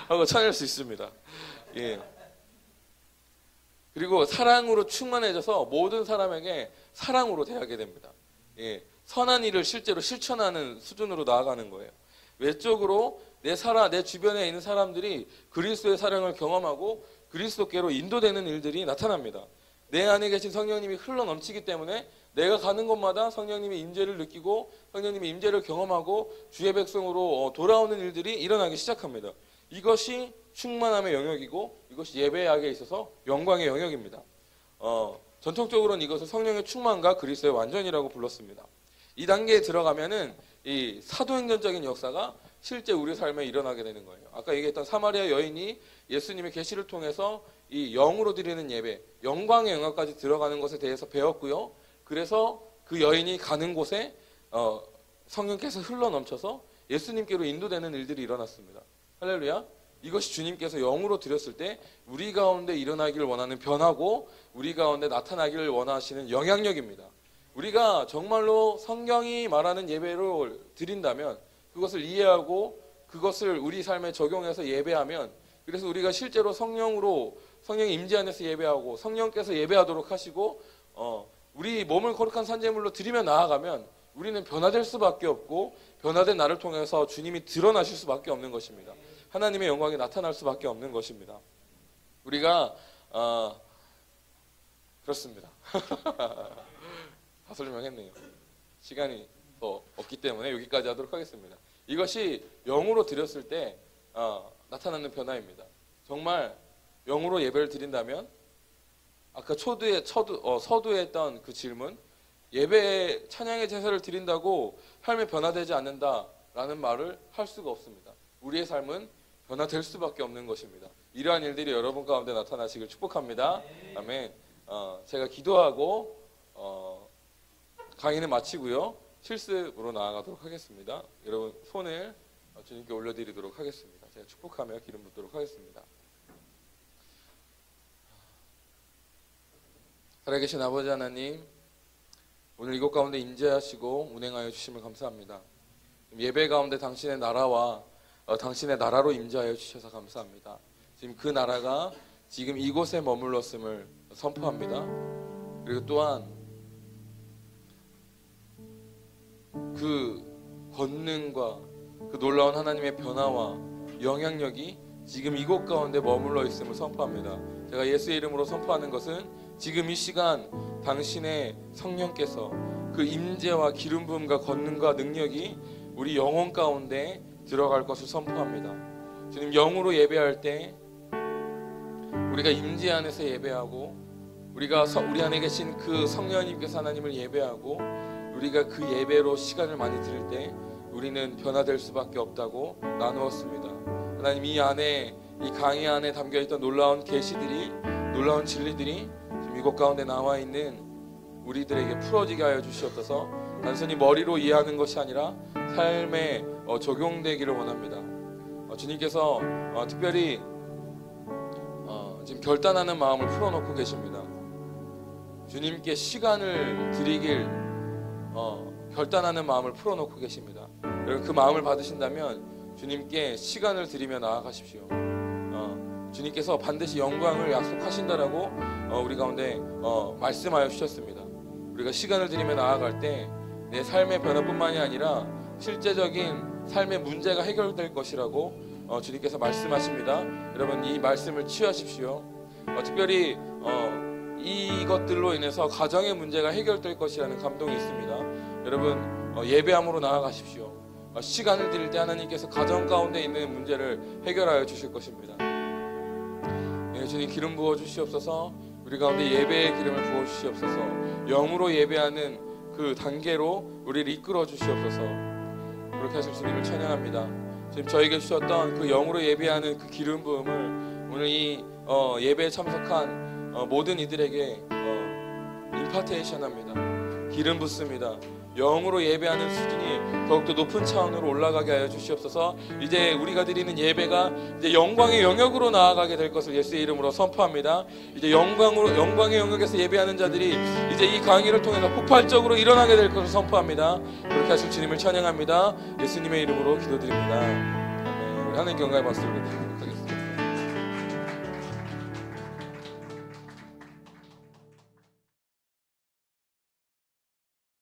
하고 쳐낼 수 있습니다. 예. 그리고 사랑으로 충만해져서 모든 사람에게 사랑으로 대하게 됩니다. 예. 선한 일을 실제로 실천하는 수준으로 나아가는 거예요. 외적으로 내 주변에 있는 사람들이 그리스도의 사랑을 경험하고 그리스도께로 인도되는 일들이 나타납니다. 내 안에 계신 성령님이 흘러넘치기 때문에 내가 가는 곳마다 성령님의 임재를 느끼고 성령님의 임재를 경험하고 주의 백성으로 돌아오는 일들이 일어나기 시작합니다. 이것이 충만함의 영역이고 이것이 예배학에 있어서 영광의 영역입니다. 전통적으로는 이것을 성령의 충만과 그리스도의 완전이라고 불렀습니다. 이 단계에 들어가면은 이 사도행전적인 역사가 실제 우리 삶에 일어나게 되는 거예요. 아까 얘기했던 사마리아 여인이 예수님의 계시를 통해서 이 영으로 드리는 예배, 영광의 영역까지 들어가는 것에 대해서 배웠고요. 그래서 그 여인이 가는 곳에 성령께서 흘러넘쳐서 예수님께로 인도되는 일들이 일어났습니다. 할렐루야. 이것이 주님께서 영으로 드렸을 때 우리 가운데 일어나기를 원하는 변화고 우리 가운데 나타나기를 원하시는 영향력입니다. 우리가 정말로 성경이 말하는 예배를 드린다면 그것을 이해하고 그것을 우리 삶에 적용해서 예배하면, 그래서 우리가 실제로 성령의 임재 안에서 예배하고 성령께서 예배하도록 하시고 우리 몸을 거룩한 산제물로 드리며 나아가면 우리는 변화될 수밖에 없고 변화된 나를 통해서 주님이 드러나실 수밖에 없는 것입니다. 하나님의 영광이 나타날 수밖에 없는 것입니다. 우리가 그렇습니다. 다 설명했네요. 시간이 더 없기 때문에 여기까지 하도록 하겠습니다. 이것이 영으로 드렸을 때 나타나는 변화입니다. 정말 영으로 예배를 드린다면 아까 서두에 했던 그 질문, 예배에 찬양의 제사를 드린다고 삶이 변화되지 않는다라는 말을 할 수가 없습니다. 우리의 삶은 변화될 수밖에 없는 것입니다. 이러한 일들이 여러분 가운데 나타나시길 축복합니다. 아멘. 제가 기도하고 강의는 마치고요. 실습으로 나아가도록 하겠습니다. 여러분 손을 주님께 올려드리도록 하겠습니다. 제가 축복하며 기름 붓도록 하겠습니다. 살아계신 아버지 하나님, 오늘 이곳 가운데 임재하시고 운행하여 주심을 감사합니다. 예배 가운데 당신의 나라와 당신의 나라로 임재하여 주셔서 감사합니다. 지금 그 나라가 지금 이곳에 머물렀음을 선포합니다. 그리고 또한 그 권능과 그 놀라운 하나님의 변화와 영향력이 지금 이곳 가운데 머물러 있음을 선포합니다. 제가 예수의 이름으로 선포하는 것은 지금 이 시간 당신의 성령께서 그 임재와 기름 부음과 권능과 능력이 우리 영혼 가운데 들어갈 것을 선포합니다. 주님, 영으로 예배할 때 우리가 임재 안에서 예배하고 우리가 우리 안에 계신 그 성령님께서 하나님을 예배하고 우리가 그 예배로 시간을 많이 들일 때 우리는 변화될 수밖에 없다고 나누었습니다. 하나님, 이 안에, 이 강의 안에 담겨있던 놀라운 계시들이, 놀라운 진리들이 지금 이곳 가운데 나와 있는 우리들에게 풀어지게 하여 주시옵소서. 단순히 머리로 이해하는 것이 아니라 삶에 적용되기를 원합니다. 주님께서 특별히 지금 결단하는 마음을 풀어놓고 계십니다. 주님께 시간을 드리길 결단하는 마음을 풀어놓고 계십니다. 여러분, 그 마음을 받으신다면 주님께 시간을 드리며 나아가십시오. 주님께서 반드시 영광을 약속하신다라고 우리 가운데 말씀하여 주셨습니다. 우리가 시간을 드리며 나아갈 때 내 삶의 변화뿐만이 아니라 실제적인 삶의 문제가 해결될 것이라고 주님께서 말씀하십니다. 여러분, 이 말씀을 취하십시오. 특별히 이것들로 인해서 가정의 문제가 해결될 것이라는 감동이 있습니다. 여러분, 예배함으로 나아가십시오. 시간을 드릴 때 하나님께서 가정 가운데 있는 문제를 해결하여 주실 것입니다. 주님, 기름 부어 주시옵소서. 우리 가운데 예배의 기름을 부어 주시옵소서. 영으로 예배하는 그 단계로 우리를 이끌어 주시옵소서. 그렇게 하실 주님을 찬양합니다. 지금 저에게 주셨던 그 영으로 예배하는 그 기름 부음을 오늘 이 예배에 참석한 모든 이들에게 임파테이션합니다. 기름 붓습니다. 영으로 예배하는 수준이 더욱더 높은 차원으로 올라가게 하여 주시옵소서. 이제 우리가 드리는 예배가 이제 영광의 영역으로 나아가게 될 것을 예수의 이름으로 선포합니다. 이제 영광의 영역에서 예배하는 자들이 이제 이 강의를 통해서 폭발적으로 일어나게 될 것을 선포합니다. 그렇게 하실 주님을 찬양합니다. 예수님의 이름으로 기도드립니다. 아멘. 우리 하나님께 영광의 박수를 드립니다.